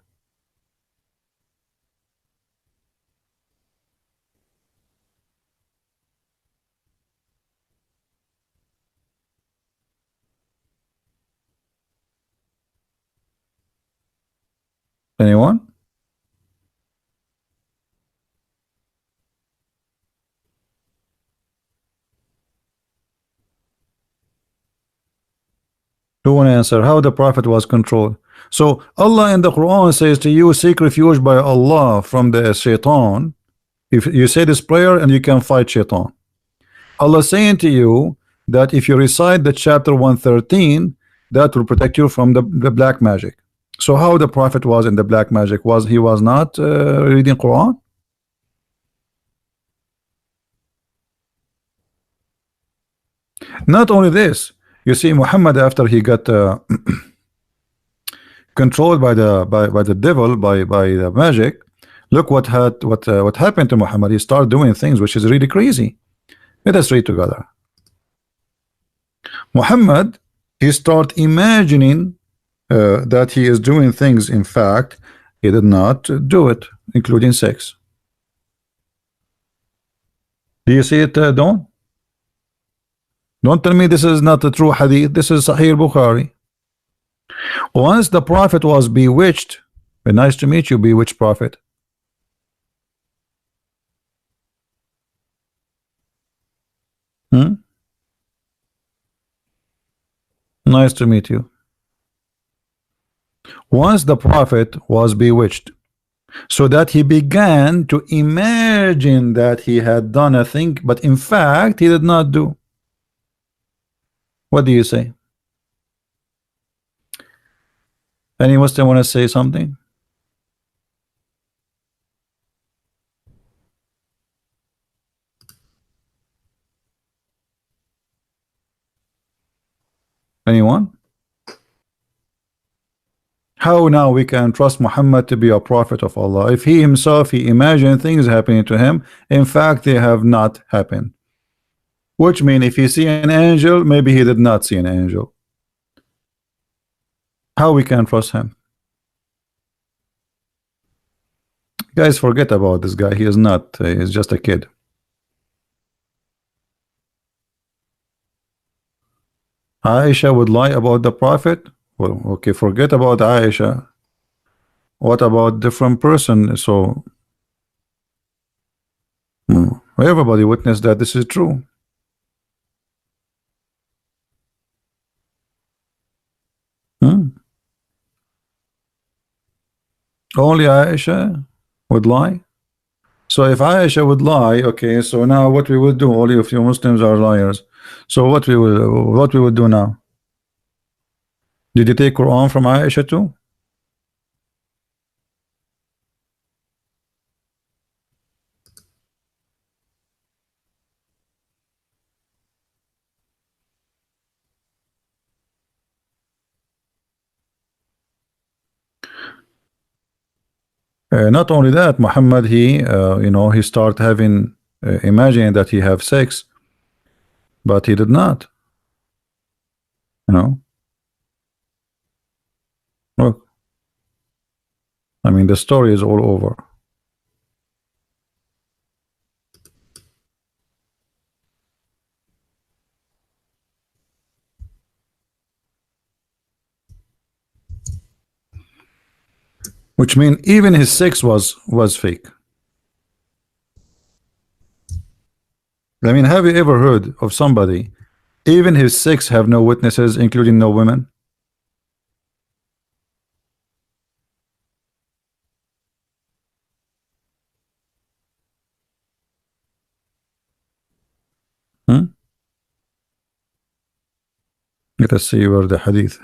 Anyone? Who want to answer how the prophet was controlled? So Allah in the Quran says to you, seek refuge by Allah from the shaitan. If you say this prayer and you can fight shaitan. Allah saying to you that if you recite the chapter 113, that will protect you from the black magic. So how the Prophet was in the black magic? Was he was not reading Quran? Not only this, you see, Muhammad, after he got controlled by the devil, by the magic, look what happened to Muhammad. He started doing things which is really crazy. Let us read together. Muhammad, he start imagining that he is doing things. In fact, he did not do it, including sex. Do you see it, Don? Don't tell me this is not a true hadith. This is Sahih Bukhari. Once the Prophet was bewitched, nice to meet you, bewitched Prophet. Nice to meet you. Once the Prophet was bewitched, so that he began to imagine that he had done a thing, but in fact he did not do. What do you say? Any Muslim want to say something? Anyone? How now we can trust Muhammad to be a prophet of Allah if he himself, he imagined things happening to him, in fact they have not happened? Which means if he see an angel, maybe he did not see an angel. How we can trust him? Guys, forget about this guy. He is not, he's just a kid. Aisha would lie about the Prophet? Well, okay, forget about Aisha. What about different person? So everybody witnessed that this is true. Only Aisha would lie. So if Aisha would lie, okay, so now what we would do, all of you Muslims are liars. So what we would do now? Did you take Quran from Aisha too? Not only that, Muhammad, he he start having imagining that he have sex, but he did not. Look, I mean the story is all over. Which means even his sex was fake. I mean, have you ever heard of somebody, even his sex have no witnesses, including no women? Let us see where the hadith.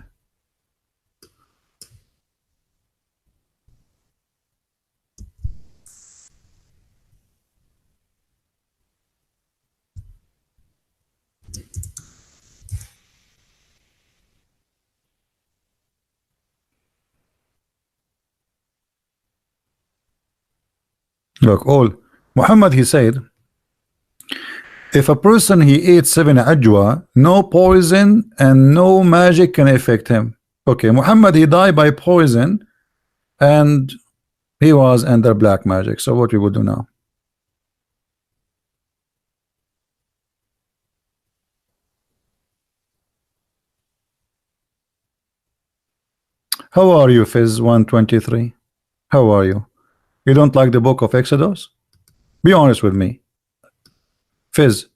Look, all Muhammad, he said, if a person he ate 7 ajwa, no poison and no magic can affect him. Okay, Muhammad, he died by poison and he was under black magic. So what we would do now? How are you, Fizz 123? How are you? You don't like the book of Exodus? Be honest with me. Fizz,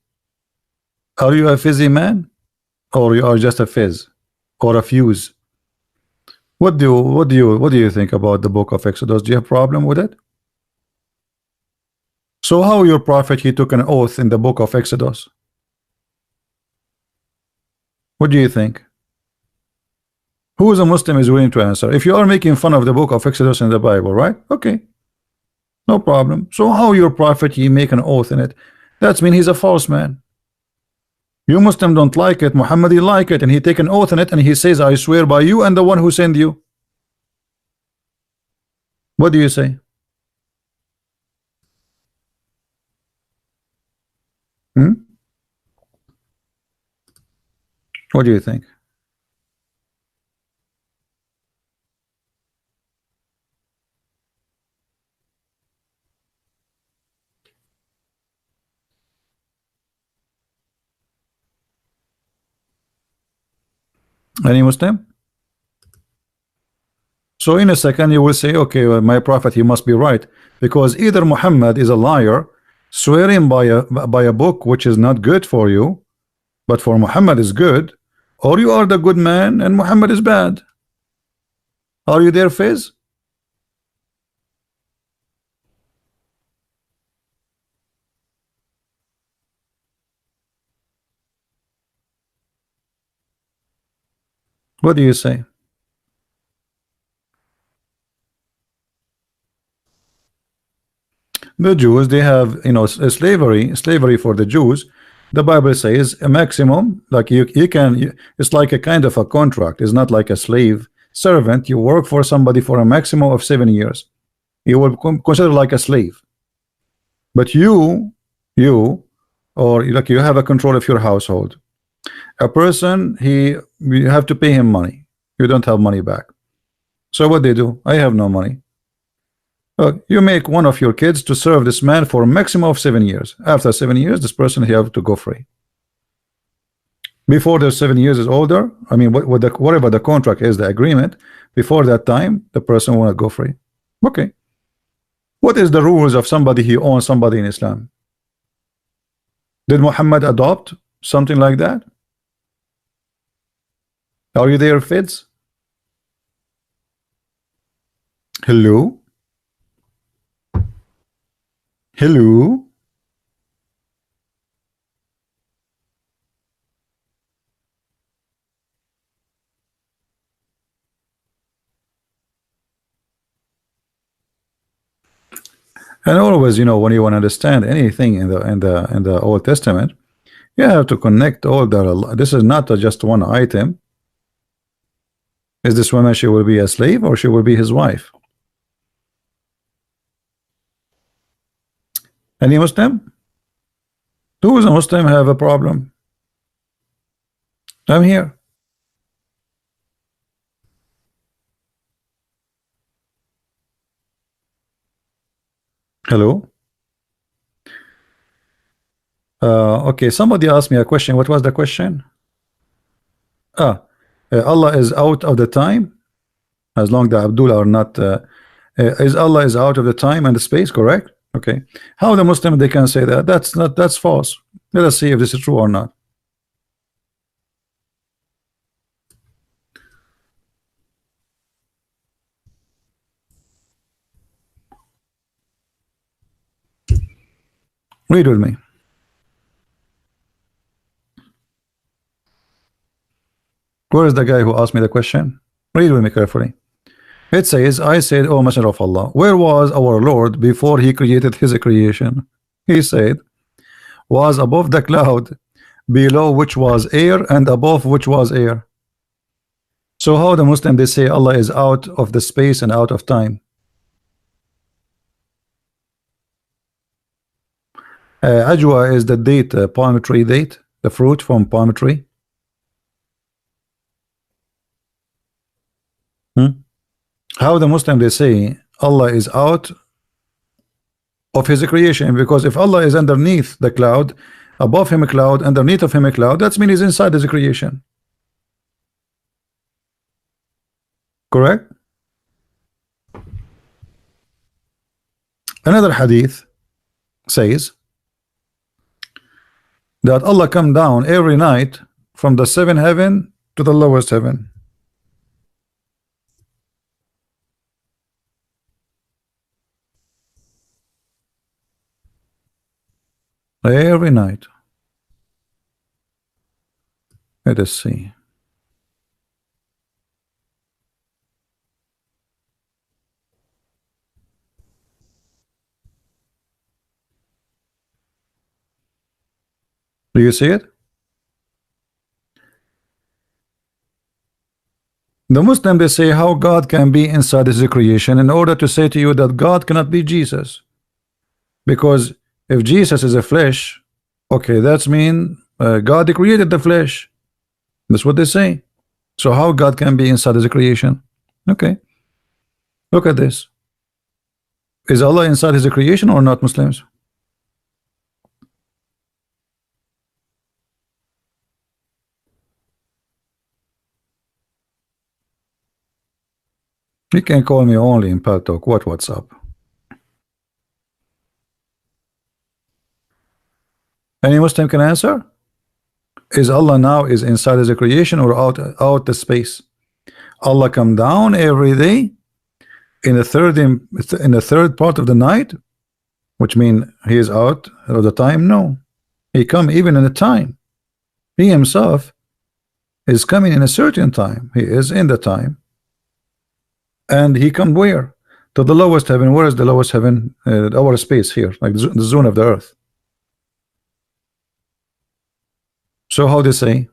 are you a fizzy man? Or you are just a fizz? Or a fuse? What do you think about the book of Exodus? Do you have a problem with it? So how your prophet, he took an oath in the book of Exodus? What do you think? Who is a Muslim is willing to answer? If you are making fun of the book of Exodus in the Bible, right? Okay, no problem. So how your prophet, he make an oath in it? That's mean he's a false man. You Muslim don't like it, Muhammad he like it, and he take an oath in it, and he says, I swear by you and the one who sent you. What do you say? Hmm? What do you think? Any Muslim? So in a second you will say, okay, well, my prophet, he must be right, because either Muhammad is a liar swearing by a book which is not good for you, but for Muhammad is good, or you are the good man and Muhammad is bad. Are you there, Fizz? What do you say? The Jews, they have, you know, slavery for the Jews. The Bible says a maximum, like it's like a kind of a contract. It's not like a slave servant. You work for somebody for a maximum of 7 years. You will consider like a slave. But you, or like you have a control of your household. A person, you have to pay him money. You don't have money back. So what they do? I have no money. You make one of your kids to serve this man for a maximum of 7 years. After 7 years, this person he have to go free. Before the 7 years is older, I mean, whatever the contract is, the agreement, before that time, the person want to go free. Okay. What is the rules of somebody he owns somebody in Islam? Did Muhammad adopt something like that? Are you there, Fitz? Hello? Hello? And always, you know, when you want to understand anything in the Old Testament, you have to connect all the. This is not just one item. Is this woman, she will be a slave or she will be his wife? Any Muslim? Who is a Muslim have a problem? I'm here. Hello. Okay, somebody asked me a question. What was the question? Allah is out of the time, as long the Abdullah are not. Is Allah is out of the time and the space, correct? Okay. How the Muslim they can say that? That's false. Let us see if this is true or not. Read with me. Where is the guy who asked me the question? Read with me carefully. It says, I said, O Messenger of Allah, where was our Lord before he created his creation? He said, was above the cloud, below which was air, and above which was air. So how the Muslim they say Allah is out of the space and out of time? Ajwa is the date, palm tree date, the fruit from palm tree. How the Muslim they say Allah is out of his creation? Because if Allah is underneath the cloud, above him a cloud, underneath of him a cloud, that means he's inside his creation. Correct? Another hadith says that Allah come down every night from the seventh heaven to the lowest heaven. Every night. Let us see. Do you see it? The Muslim, they say how God can be inside his creation in order to say to you that God cannot be Jesus. Because if Jesus is a flesh, okay, that's mean God created the flesh. That's what they say. So how God can be inside his creation? Okay, look at this. Is Allah inside his creation or not, Muslims? You can call me only in Paltalk. What's up? Any Muslim can answer? Is Allah now is inside his creation or out the space? Allah come down every day in the third part of the night, which means he is out of the time? No, he come even in the time. He himself is coming in a certain time. He is in the time, and he come where? To the lowest heaven. Where is the lowest heaven? Our space here, like the zone of the earth. So how they say?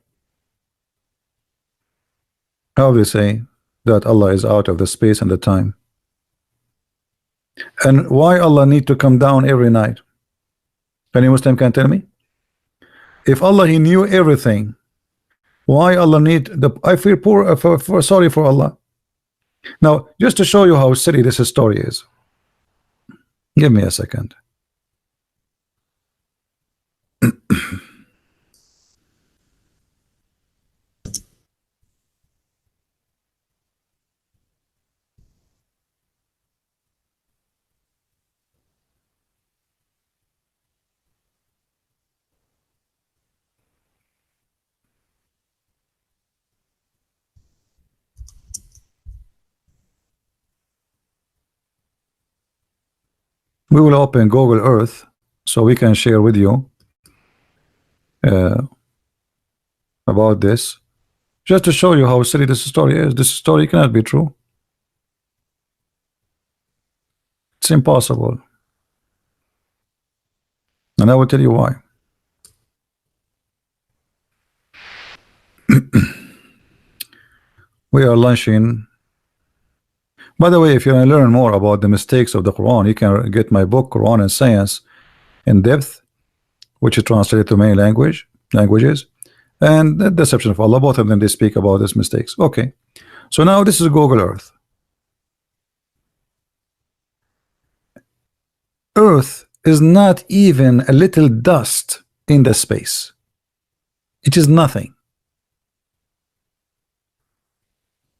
How they say that Allah is out of the space and the time? And why Allah need to come down every night? Any Muslim can tell me? If Allah he knew everything, why Allah need the? I feel poor sorry for Allah. Now, just to show you how silly this story is, give me a second. We will open Google Earth so we can share with you about this, just to show you how silly this story is. This story cannot be true. It's impossible, and I will tell you why. We are launching. By the way, if you want to learn more about the mistakes of the Quran, you can get my book Quran and Science in Depth, which is translated to many languages, and the Deception of Allah. Both of them, they speak about these mistakes. Okay, so now this is Google Earth. Earth is not even a little dust in the space. It is nothing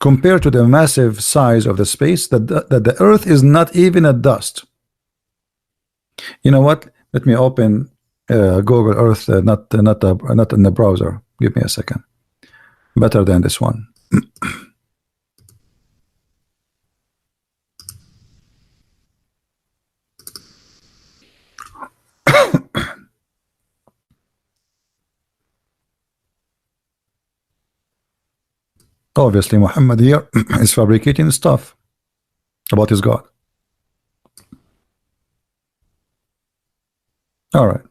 compared to the massive size of the space. That the Earth is not even a dust. You know what? Let me open Google Earth, not in the browser. Give me a second. Better than this one. Obviously, Muhammad here is fabricating stuff about his God. All right.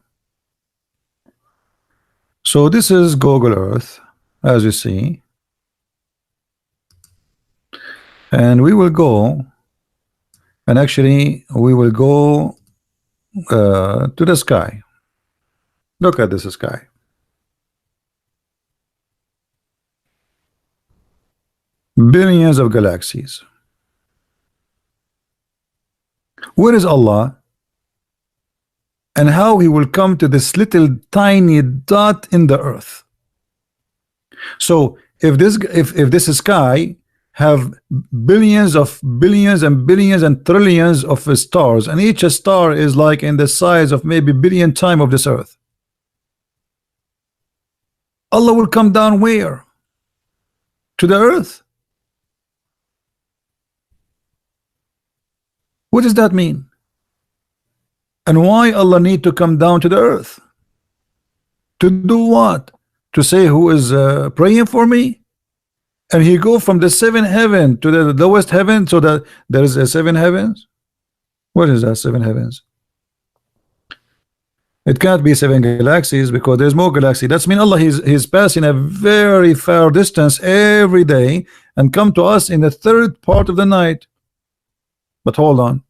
So this is Google Earth, as you see, and we will go, and actually we will go to the sky. Look at this sky. Billions of galaxies. Where is Allah? And how he will come to this little tiny dot in the earth? So if this sky have billions and billions and trillions of stars, and each star is like in the size of maybe billion times of this earth, Allah will come down where? To the earth. What does that mean? And why Allah need to come down to the earth? To do what? to say who is praying for me, and he go from the seven heaven to the lowest heaven, so that there is a seven heavens. What is that seven heavens? It can't be seven galaxies because there's more galaxy. That's mean Allah he's passing a very far distance every day and come to us in the third part of the night. But hold on,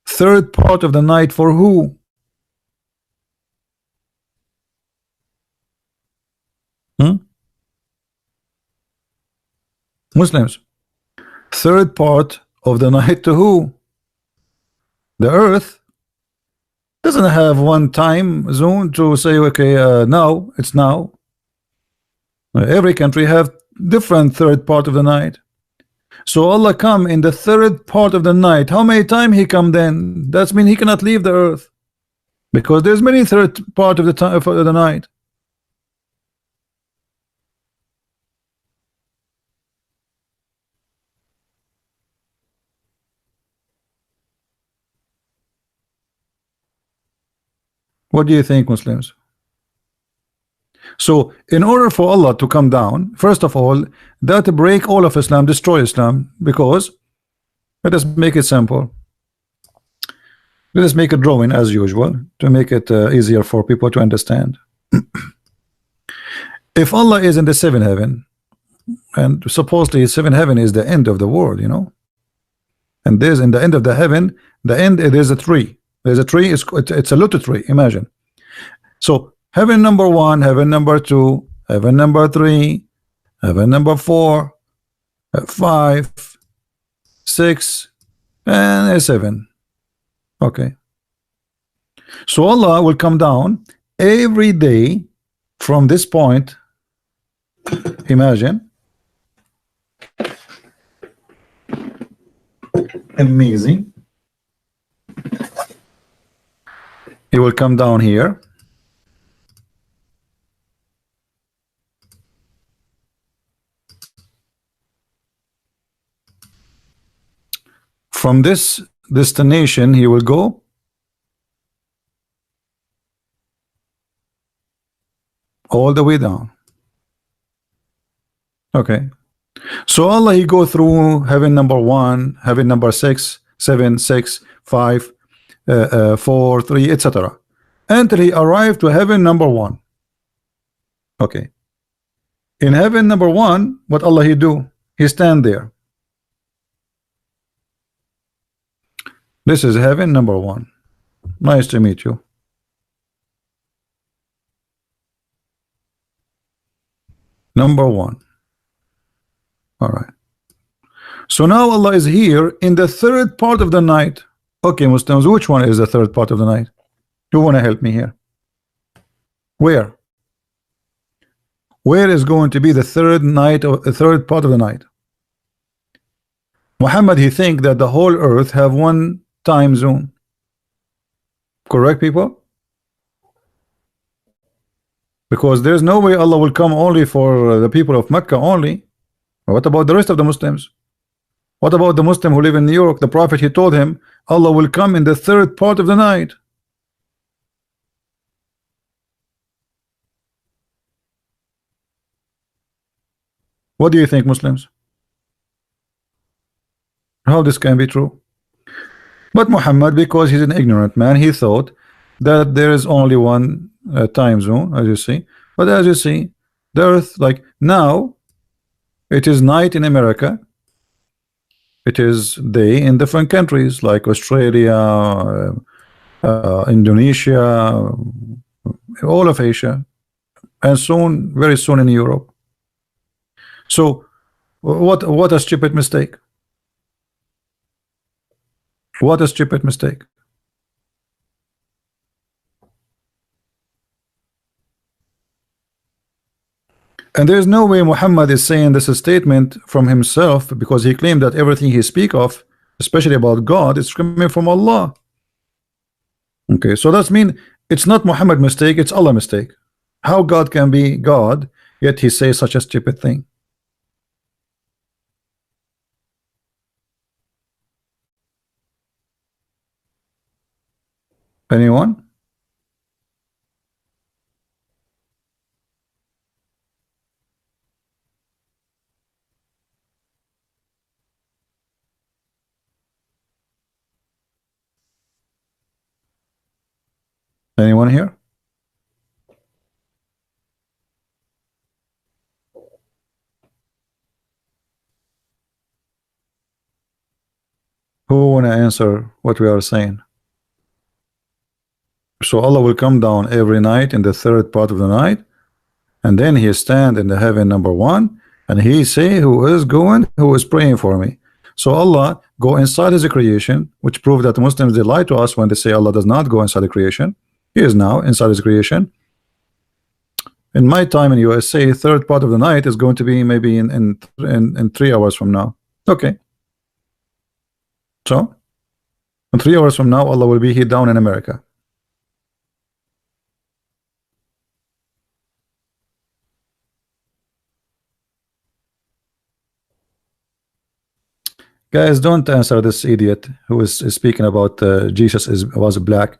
third part of the night for who? Muslims. Third part of the night to who? The earth doesn't have one time zone to say okay, now it's now. Every country have different third part of the night. So Allah come in the third part of the night. How many time he come then? That's mean he cannot leave the earth, because there's many third part of the time for the night. What do you think, Muslims? So in order for Allah to come down, first of all, that break all of Islam, destroy Islam, because let us make it simple. Let us make a drawing as usual to make it easier for people to understand. If Allah is in the seventh heaven, and supposedly seventh heaven is the end of the world, you know, and there's in the end of the heaven, the end, there's a tree. There's a tree, it's a little tree, imagine. So heaven number one, heaven number two, heaven number three, heaven number four, 5, 6, and 7. Okay. So Allah will come down every day from this point. Imagine. Amazing. He will come down here. From this destination, he will go all the way down. Okay. So Allah, he go through heaven number 1, heaven number 6, 7, 6, 5, 4, 3, etc. until he arrived to heaven number 1. Okay. In heaven number 1, what Allah he do? He stand there. This is heaven number 1. Nice to meet you. Number 1. All right. So now Allah is here in the third part of the night. Okay, Muslims, which one is the third part of the night? You want to help me here? Where? Where is going to be the third night or the third part of the night? Muhammad, he think that the whole earth have one time zone. Correct, people? Because there's no way Allah will come only for the people of Mecca only. What about the rest of the Muslims? What about the Muslim who live in New York? The Prophet, he told him Allah will come in the third part of the night. What do you think, Muslims? How this can be true? But Muhammad, because he's an ignorant man, he thought that there is only one time zone, as you see. But as you see, the earth, like now, it is night in America. It is day in different countries like Australia, Indonesia, all of Asia, and soon, very soon in Europe. So, what a stupid mistake! What a stupid mistake! And there's no way Muhammad is saying this statement from himself, because he claimed that everything he speak of, especially about God, is coming from Allah. Okay, so that's mean it's not Muhammad mistake, it's Allah mistake. How God can be God, yet he says such a stupid thing? Anyone? Anyone here? Who wanna answer what we are saying? So Allah will come down every night in the third part of the night, and then He stand in the heaven number one, and He say, who is going, who is praying for me. So Allah go inside His creation, which prove that Muslims, they lie to us when they say Allah does not go inside the creation. He is now inside His creation. In my time in USA, third part of the night is going to be maybe in 3 hours from now. Okay. So in 3 hours from now, Allah will be here down in America. Guys, don't answer this idiot who is speaking about Jesus was black.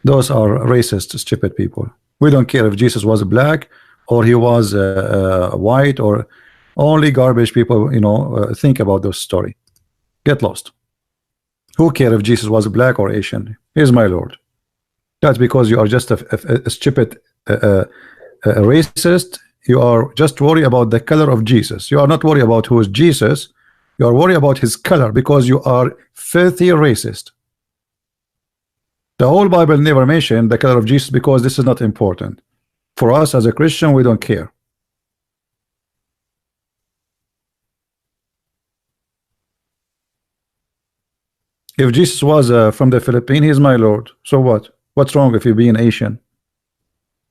Those are racist, stupid people. We don't care if Jesus was black or he was white, or only garbage people, you know, think about this story. Get lost. Who cares if Jesus was black or Asian? He's my Lord. That's because you are just a stupid racist. You are just worried about the color of Jesus. You are not worried about who is Jesus. You are worried about his color because you are filthy racist. The whole Bible never mentioned the color of Jesus because this is not important. For us as a Christian, we don't care. If Jesus was from the Philippines, he's my Lord. So what? What's wrong if he be an Asian?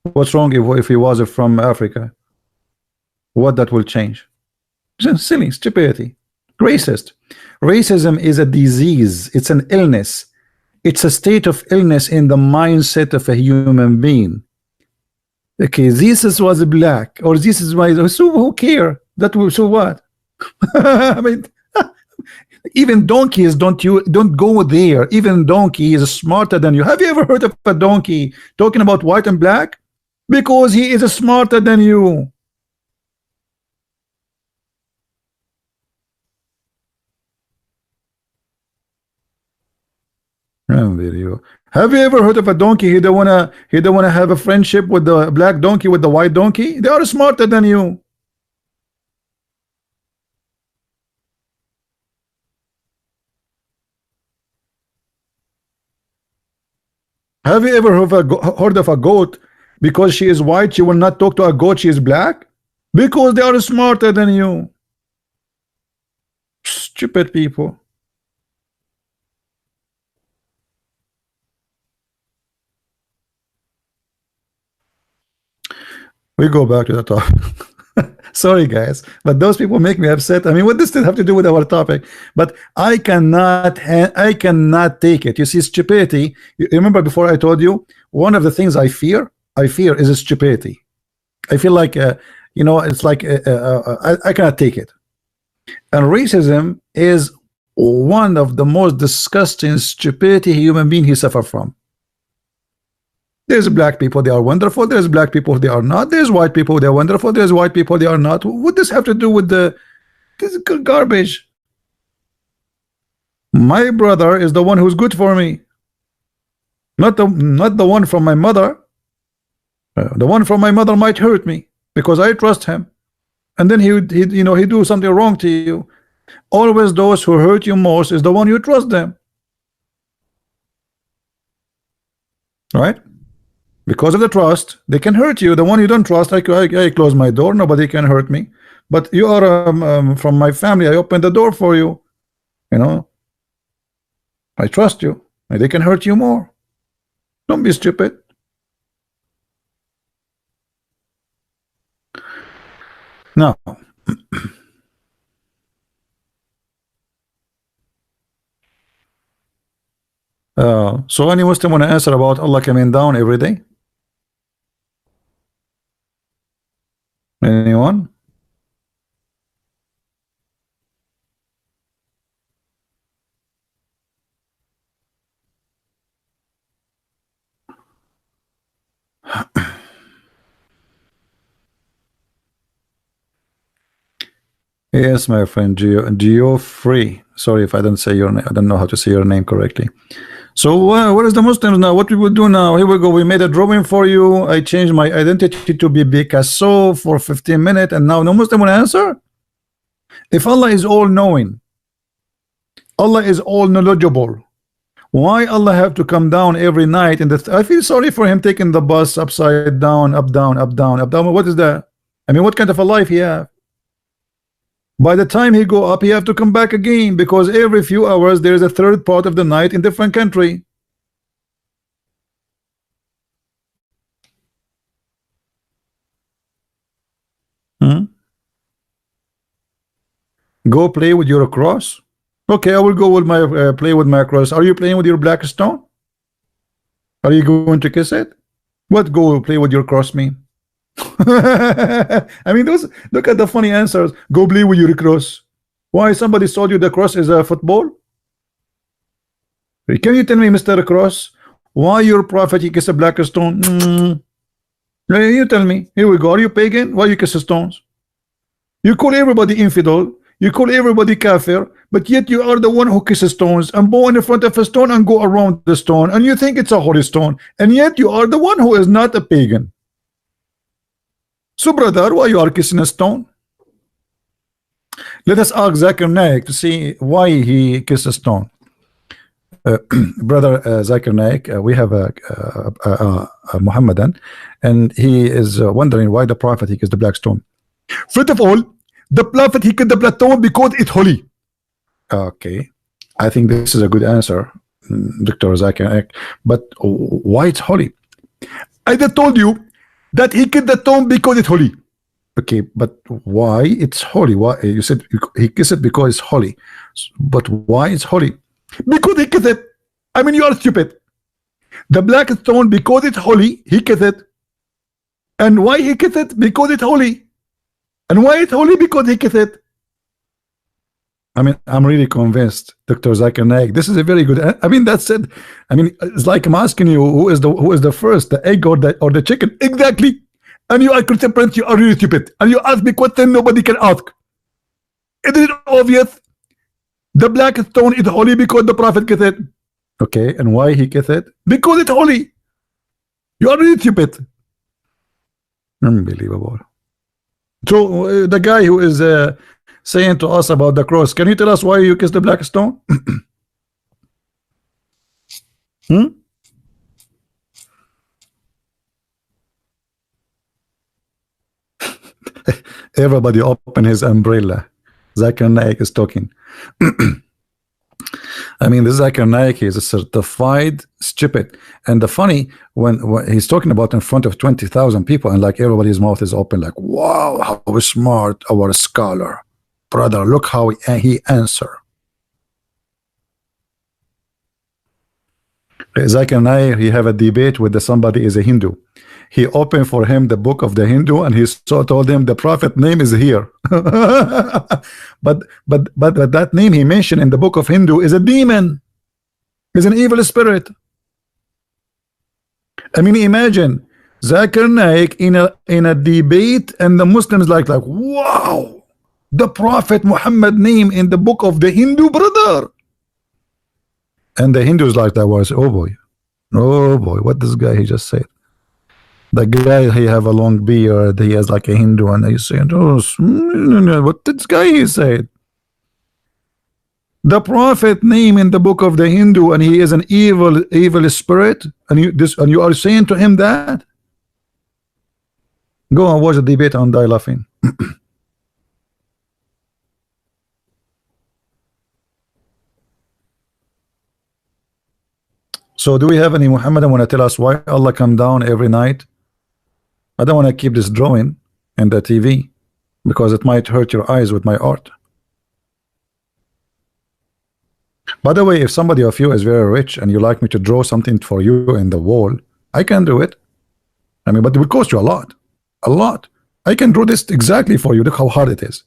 What's wrong if he was from Africa? What that will change? It's silly stupidity. Racist. Racism is a disease. It's an illness. It's a state of illness in the mindset of a human being. Okay, Jesus was black, or this is why. So who care? That will, so what? I mean, even donkeys don't go there. Even donkey is smarter than you. Have you ever heard of a donkey talking about white and black? Because he is smarter than you. Video. Have you ever heard of a donkey? He don't wanna have a friendship with the black donkey, with the white donkey. They are smarter than you. Have you ever heard of a goat? Because she is white, she will not talk to a goat. She is black because they are smarter than you. Stupid people. We go back to the topic. Sorry guys, but those people make me upset. I mean, what does this have to do with our topic? But I cannot take it. You see, stupidity. You remember before I told you, one of the things I fear is stupidity. I feel like you know, it's like I cannot take it. And racism is one of the most disgusting stupidity human being he suffer from. There's black people, they are wonderful. There's black people, they are not. There's white people, they are wonderful. There's white people, they are not. What does this have to do with this garbage? My brother is the one who's good for me, not the one from my mother. The one from my mother might hurt me because I trust him, and then he you know, he do something wrong to you. Always those who hurt you most is the one you trust them, right? Because of the trust, they can hurt you. The one you don't trust, I close my door, nobody can hurt me. But you are from my family, I open the door for you. You know, I trust you, and they can hurt you more. Don't be stupid. Now, so any Muslim want to answer about Allah coming down every day? Anyone? Yes, my friend Geo Free. Sorry if I don't say your name. I don't know how to say your name correctly. So what is the Muslims now? What we will do now? Here we go. We made a drawing for you. I changed my identity to be Picasso for 15 minutes, and now no Muslim will answer. If Allah is all knowing, Allah is all knowledgeable, why Allah have to come down every night? And I feel sorry for him taking the bus upside down, up down, up down, up down. What is that? I mean, what kind of a life he have? By the time he go up, he have to come back again, because every few hours there is a third part of the night in different country. Go play with your cross. Okay, I will go with my play with my cross. Are you playing with your black stone? Are you going to kiss it? What go play with your cross mean? I mean, those, look at the funny answers. Go play with your cross. Why, somebody told you the cross is a football? Can you tell me, Mr. Cross, why your prophet he kiss a black stone? You tell me. Here we go. Are you pagan? Why you kiss stones? You call everybody infidel, you call everybody kafir, but yet you are the one who kisses stones and go in front of a stone and go around the stone, and you think it's a holy stone, and yet you are the one who is not a pagan. So brother, why you are kissing a stone? Let us ask Zakir Naik to see why he kissed a stone. Brother Zakir Naik, we have a Muhammadan, and he is wondering why the prophet he kissed the black stone. First of all, the prophet he kissed the black stone because it's holy. Okay, I think this is a good answer, Dr. Zakir Naik, but why it's holy? I just told you that he kissed the stone because it's holy. Okay, but why it's holy? Why you said he kissed it because it's holy, but why it's holy? Because he kissed it. I mean, you are stupid. The black stone, because it's holy, he kissed it. And why he kissed it? Because it's holy. And why it's holy? Because he kissed it. I mean, I'm really convinced, Dr. Zakir Naik. This is a very good. I mean, that's it. I mean, it's like I'm asking you, who is the first, the egg or the chicken? Exactly. And you are Christian Prince. You are really stupid. And you ask me question nobody can ask. It is obvious. The black stone is holy because the prophet kissed it. Okay, and why he kissed it? Because it's holy. You are really stupid. Unbelievable. So the guy who is saying to us about the cross, can you tell us why you kissed the black stone? Everybody open his umbrella. Zakir Naik is talking. I mean, this Zakir Naik is a certified stupid. And the funny, when he's talking about in front of 20,000 people, and like everybody's mouth is open, like, wow, how smart our scholar. Brother, look how he answer. Zakir Naik, he have a debate with somebody is a Hindu. He opened for him the book of the Hindu, and he told him the prophet name is here. but that name he mentioned in the book of Hindu is a demon, is an evil spirit. I mean, imagine Zakir Naik in a debate, and the Muslims like wow, the prophet Muhammad name in the book of the Hindu, brother. And the Hindus like that was, oh boy, what this guy he just said. The guy, he have a long beard, he has like a Hindu, and he's saying, oh, what this guy he said? The prophet name in the book of the Hindu, and he is an evil spirit, and you are saying to him that? Go and watch the debate and die laughing. So do we have any Muhammadan want to tell us why Allah come down every night? I don't want to keep this drawing in the TV because it might hurt your eyes with my art. By the way, if somebody of you is very rich and you like me to draw something for you in the wall, I can do it. I mean, but it will cost you a lot. I can draw this exactly for you. Look how hard it is.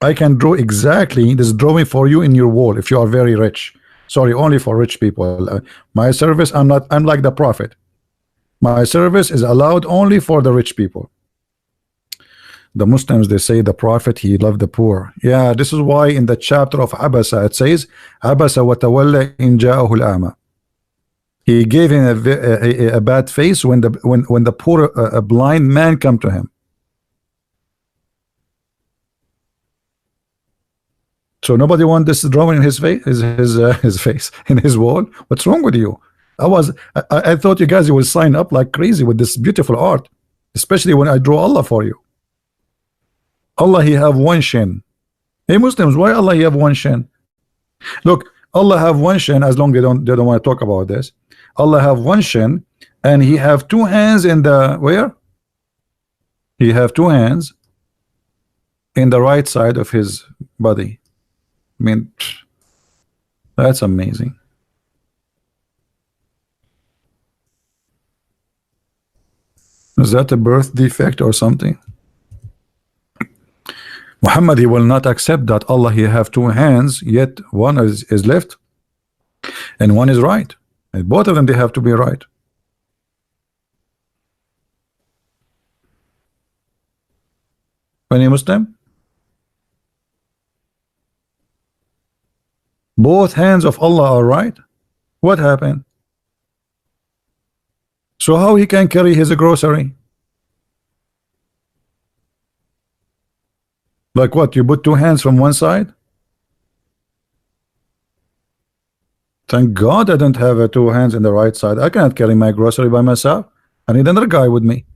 I can draw exactly this drawing for you in your wall if you are very rich. Sorry, only for rich people. My service, I'm like the prophet. My service is allowed only for the rich people. The Muslims, they say the Prophet, he loved the poor. Yeah, this is why in the chapter of Abasa it says, Abasa wa tawalla in ja'ahu al-a'ma. He gave him a bad face when the poor a blind man come to him. So nobody want this drawing in his face, his face in his wall. What's wrong with you? I thought you guys will sign up like crazy with this beautiful art, especially when I draw Allah for you. Allah, he have one shin. Hey Muslims, why Allah he have one shin? Look, Allah have one shin, as long as they don't want to talk about this. Allah have one shin, and he have two hands in the where? He have two hands in the right side of his body. I mean, that's amazing. Is that a birth defect or something? Muhammad, he will not accept that Allah he have two hands, yet one is left and one is right, and both of them they have to be right. Any Muslim? Both hands of Allah are right. What happened? So how he can carry his grocery? Like what? You put two hands from one side? Thank God I don't have two hands in the right side. I cannot carry my grocery by myself. I need another guy with me.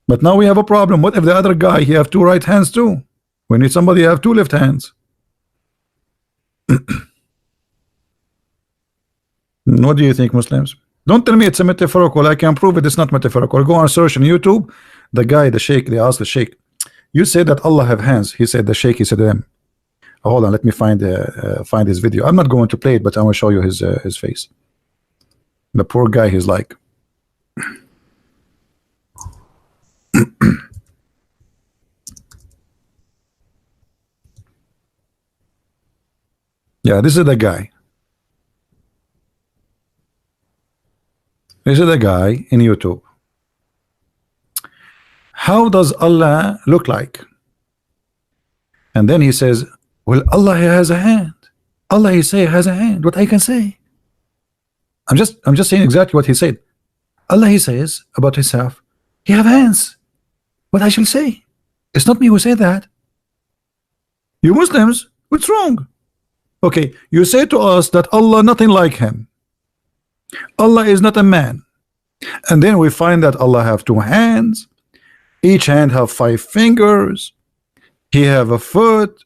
But now we have a problem. What if the other guy he have two right hands too? We need somebody who have two left hands. What do you think, Muslims? Don't tell me it's a metaphorical. I can prove it. It's not metaphorical. Go on search on YouTube. The guy, the sheikh, they asked the sheikh, you said that Allah have hands. He said, the sheikh, he said to them, hold on, let me find his video. I'm not going to play it, but I'm going to show you his face. The poor guy, he's like, yeah, this is the guy. This is the guy in YouTube. How does Allah look like? And then he says, well, Allah has a hand. Allah he say has a hand. What I can say? I'm just saying exactly what he said. Allah he says about himself, he have hands. What I shall say? It's not me who said that. You Muslims, what's wrong? Okay, you say to us that Allah nothing like him. Allah is not a man. And then we find that Allah have two hands. Each hand have 5 fingers. He have a foot.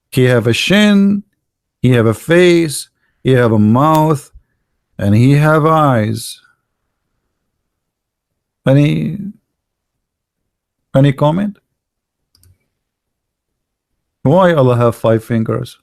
He have a shin. He have a face. He have a mouth. And he have eyes. Any comment? Why Allah have 5 fingers?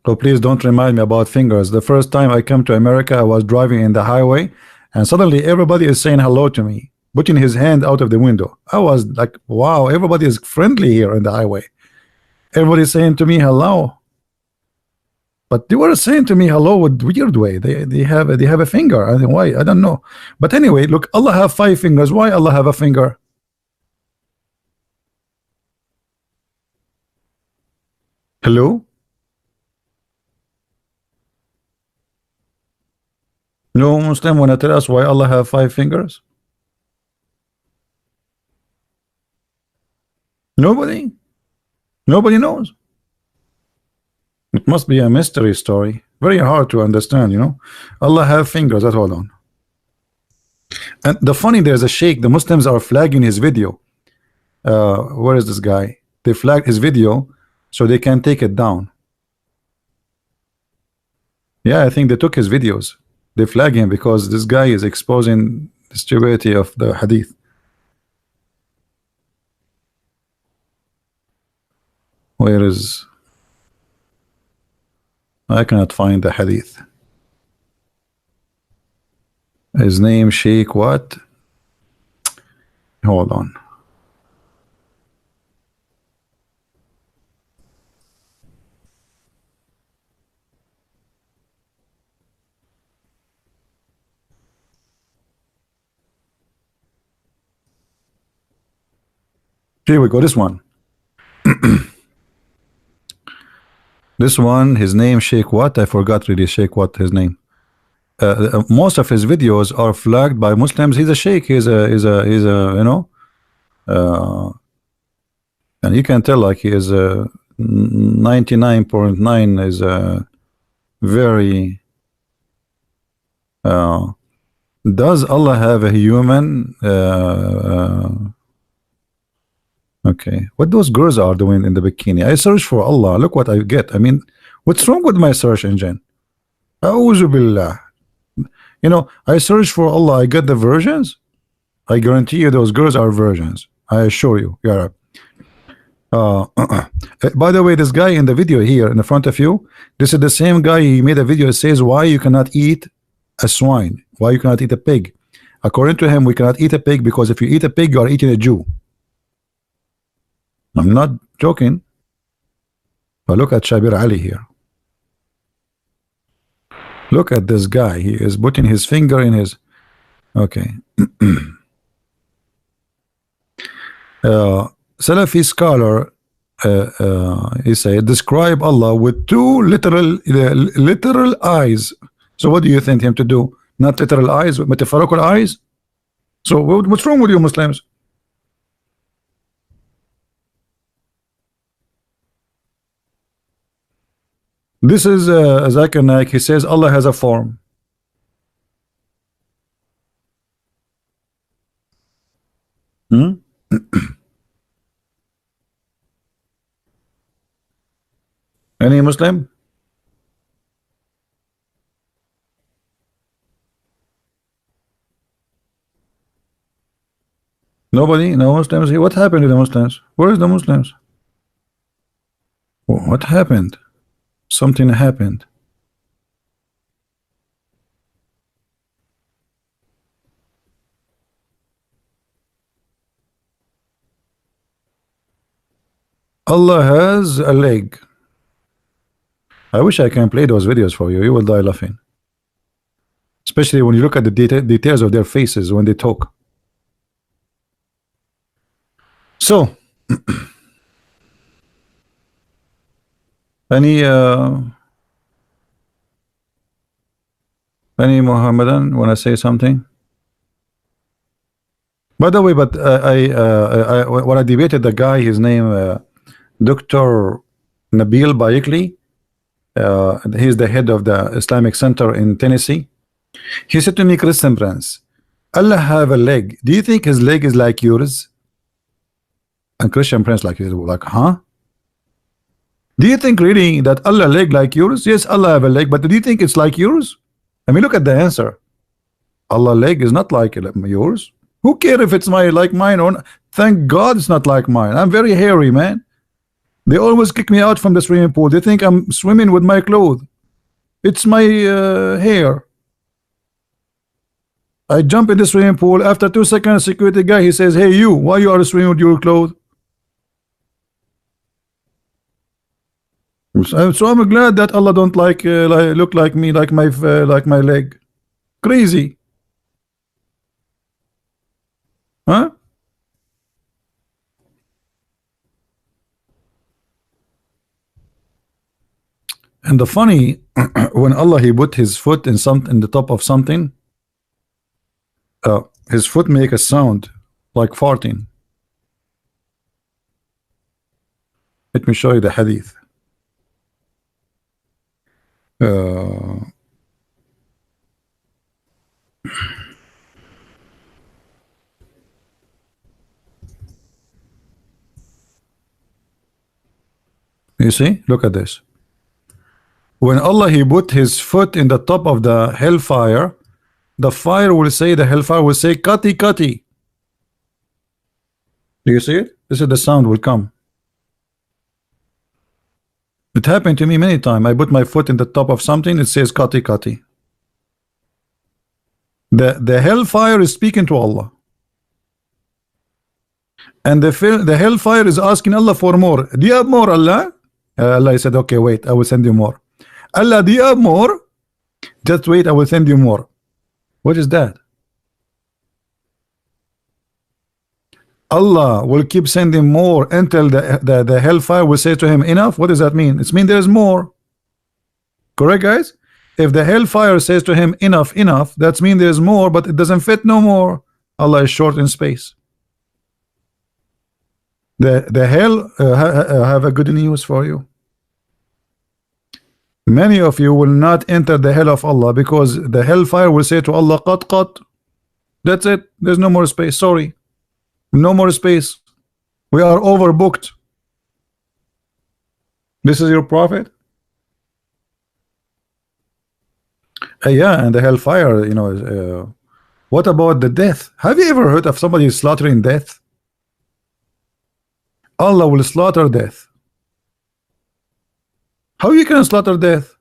Oh, please don't remind me about fingers. The first time I came to America, I was driving in the highway, and suddenly everybody is saying hello to me, putting his hand out of the window. I was like, wow, everybody is friendly here in the highway. Everybody is saying to me hello. But they were saying to me hello with weird way. They have a finger. I think why? I don't know. But anyway, look, Allah have 5 fingers. Why Allah have a finger? Hello? No Muslim wanna tell us why Allah have 5 fingers? Nobody? Nobody knows. It must be a mystery story. Very hard to understand, you know. Allah have fingers. That hold on. And the funny, there's a sheikh. The Muslims are flagging his video. Where is this guy? They flagged his video so they can take it down. Yeah, I think they took his videos. They flag him because this guy is exposing the stupidity of the hadith. Where is? I cannot find the hadith. His name Sheikh what? Hold on. Here we go. This one. This one, his name Sheikh what? I forgot really. Sheikh what his name? Most of his videos are flagged by Muslims. He's a sheikh. He's a you know, and you can tell like he is a 99.9 is a very. Does Allah have a human? Okay, what those girls are doing in the bikini? I search for Allah. Look what I get. I mean, what's wrong with my search engine? A'udhu billah. You know, I search for Allah. I get the versions. I guarantee you, those girls are virgins. I assure you. Yeah. By the way, this guy in the video here in the front of you, this is the same guy. He made a video that says why you cannot eat a swine, why you cannot eat a pig. According to him, we cannot eat a pig because if you eat a pig, you are eating a Jew. I'm not joking. But look at Shabir Ali here. Look at this guy. He is putting his finger in his. Okay. Salafi scholar, he said, describe Allah with two literal eyes. So what do you think him to do? Not literal eyes, but metaphorical eyes? So what's wrong with you Muslims? This is Zakir Naik. He says Allah has a form. Any Muslim? Nobody? No Muslims here? What happened to the Muslims? Where is the Muslims? What happened? Something happened. Allah has a leg. I wish I can play those videos for you. You will die laughing. Especially when you look at the details of their faces when they talk. So, any Muhammadan want to say something? By the way, but when I debated the guy, his name Dr. Nabil Bayekli, he's the head of the Islamic Center in Tennessee. He said to me, Christian Prince, Allah have a leg. Do you think his leg is like yours? And Christian Prince like huh? Do you think really that Allah leg like yours? Yes, Allah have a leg, but do you think it's like yours? I mean, look at the answer. Allah leg is not like yours. Who cares if it's like mine or not? Thank God it's not like mine. I'm very hairy, man. They always kick me out from the swimming pool. They think I'm swimming with my clothes. It's my hair. I jump in the swimming pool. After 2 seconds, security guy, he says, hey, you, why you are swimming with your clothes? So I'm glad that Allah don't look like me, like my leg. Crazy, huh? And the funny, when Allah he put his foot in the top of something, his foot make a sound like farting. Let me show you the hadith. You see, look at this. When Allah he put his foot in the top of the hellfire, the fire will say, the hellfire will say, Kati Kati. Do you see it? This is the sound will come. It happened to me many times. I put my foot in the top of something, it says Kati Kati. The hellfire is speaking to Allah. And the hellfire is asking Allah for more. Do you have more, Allah? Allah said, okay, wait, I will send you more. Allah, do you have more? Just wait, I will send you more. What is that? Allah will keep sending more until the hellfire will say to him, enough. What does that mean? It means there's more. Correct, guys? If the hellfire says to him, enough, enough, that means there's more, but it doesn't fit no more. Allah is short in space. The hell have a good news for you. Many of you will not enter the hell of Allah because the hellfire will say to Allah, qat qat. That's it. There's no more space. Sorry. No more space. We are overbooked. This is your prophet? Yeah, and the hellfire, you know. What about the death? Have you ever heard of somebody slaughtering death? Allah will slaughter death. How you can slaughter death?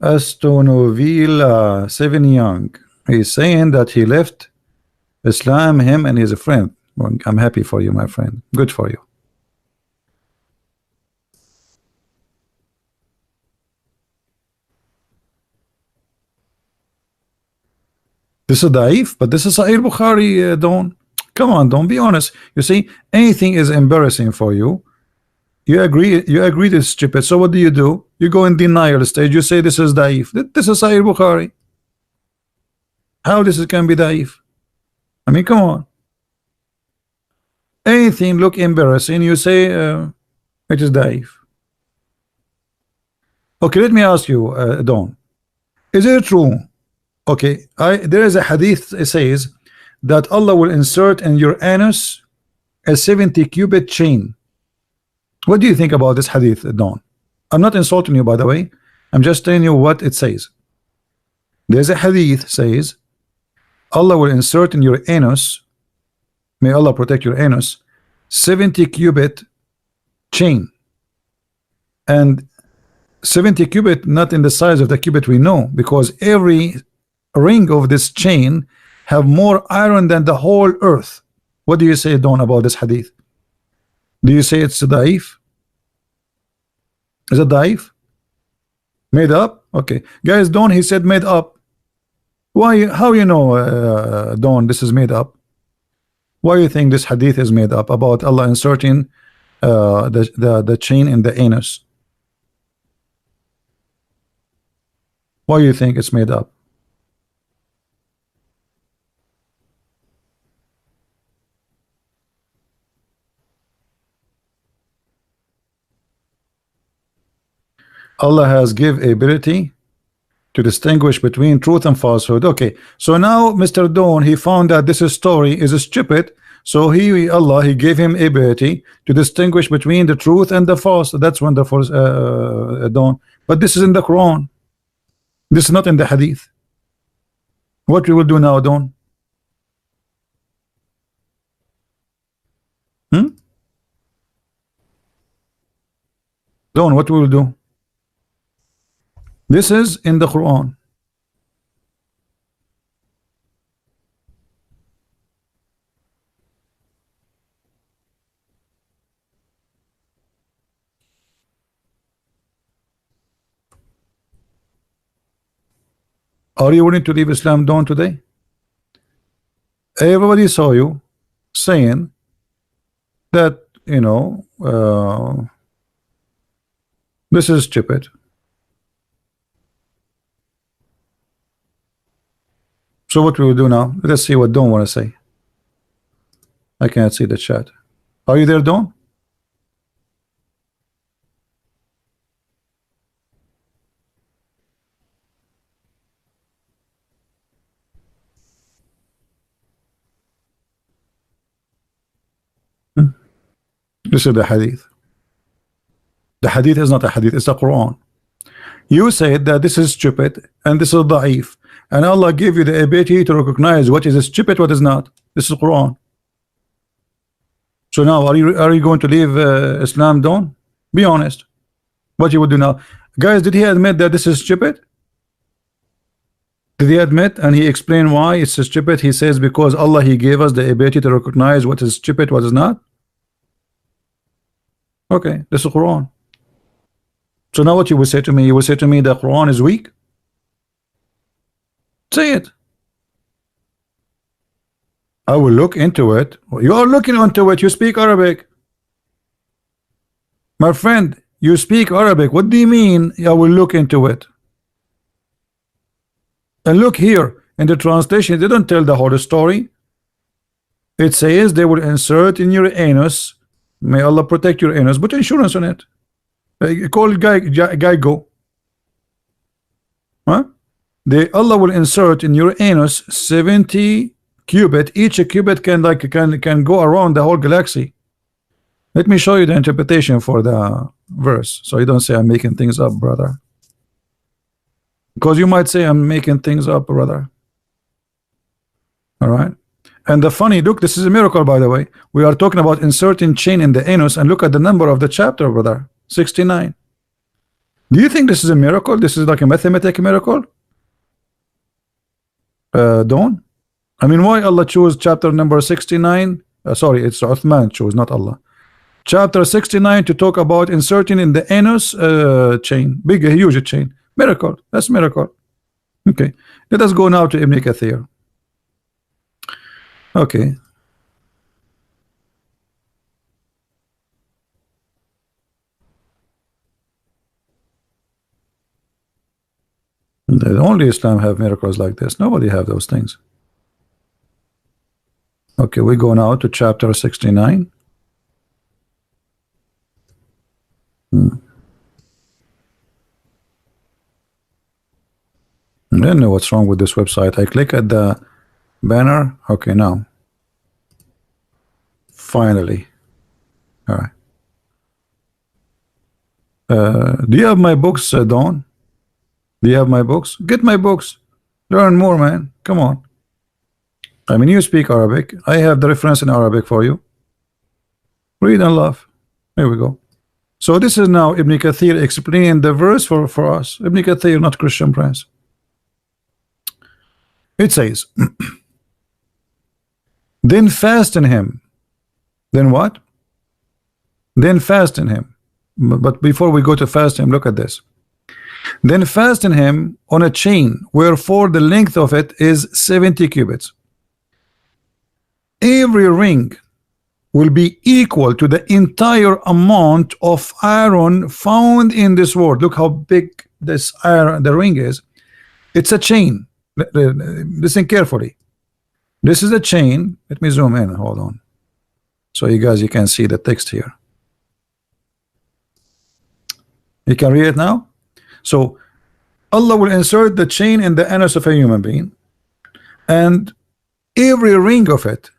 Astonovilla 7 Young. He's saying that he left Islam, him and his friend. Well, I'm happy for you, my friend. Good for you. This is Daif, but this is Sahih Bukhari, Don. Come on, don't be honest. You see, anything is embarrassing for you. You agree this is stupid. So what do? You go in denial stage. You say this is Daif. This is Sahih Bukhari. How this can be Daif? I mean, come on. Anything look embarrassing, you say it is Daif. Okay, let me ask you, Don. Is it true? Okay, there is a hadith that says that Allah will insert in your anus a 70 cubit chain. What do you think about this hadith, Don? I'm not insulting you, by the way. I'm just telling you what it says. There's a hadith says Allah will insert in your anus, may Allah protect your anus, 70 cubit chain. And 70 cubit not in the size of the cubit we know, because every ring of this chain have more iron than the whole earth. What do you say, Don, about this hadith? Do you say it's daif? Is it daif? Made up? Okay, guys, Don, he said made up. Why? How you know, Don, this is made up? Why you think this hadith is made up about Allah inserting the chain in the anus? Why you think it's made up? Allah has give ability to distinguish between truth and falsehood. Okay, so now Mr. Dawn, he found that this story is stupid, so Allah gave him ability to distinguish between the truth and the false. That's wonderful, Dawn. But this is in the Quran. This is not in the hadith. What we will do now, Dawn? Dawn, what we will do? This is in the Quran. Are you willing to leave Islam, Dawn, today? Everybody saw you saying that, you know, this is stupid. So what we will do now? Let's see what Dawn want to say. I can't see the chat. Are you there, Dawn? This is the hadith. The hadith is not a hadith, it's the Quran. You said that this is stupid and this is da'if, and Allah gave you the ability to recognize what is stupid, what is not. This is Quran. So now are you going to leave Islam, Dawn? Be honest. What you would do now? Guys, did he admit that this is stupid? Did he admit and he explained why it's stupid? He says because Allah, he gave us the ability to recognize what is stupid, what is not. Okay, this is Quran. So now what you will say to me? You will say to me the Quran is weak? Say it. I will look into it. You are looking into it. You speak Arabic. My friend, you speak Arabic. What do you mean I will look into it? And look here in the translation, they don't tell the whole story. It says they will insert in your anus. May Allah protect your anus. Put insurance on it. Call Geico. Huh? Allah will insert in your anus 70 cubit. Each cubit can go around the whole galaxy. Let me show you the interpretation for the verse, so you don't say I'm making things up, brother. Because you might say I'm making things up, brother. All right. And the funny, look, this is a miracle, by the way. We are talking about inserting chain in the anus, and look at the number of the chapter, brother. 69. Do you think this is a miracle? This is like a mathematical miracle? Don't. I mean, why Allah chose chapter number 69? Sorry, it's Uthman chose, not Allah. Chapter 69 to talk about inserting in the anus chain, big, huge chain. Miracle. That's miracle. Okay. Let us go now to Ibn Kathir. Okay. The only Islam have miracles like this. Nobody have those things. Okay, we go now to chapter 69. I don't know what's wrong with this website. I click at the banner. Okay, now. Finally. All right. Do you have my books, Dawn? Do you have my books? Get my books. Learn more, man. Come on. I mean, you speak Arabic. I have the reference in Arabic for you. Read and laugh. Here we go. So this is now Ibn Kathir explaining the verse for us. Ibn Kathir, not Christian Prince. It says, then fasten him. Then what? Then fasten him. But before we go to fasten him, look at this. Then fasten him on a chain, wherefore the length of it is 70 cubits. Every ring will be equal to the entire amount of iron found in this world. Look how big this iron, the ring is. It's a chain. Listen carefully. This is a chain. Let me zoom in. Hold on. So you guys, you can see the text here. You can read it now. So Allah will insert the chain in the anus of a human being, and every ring of it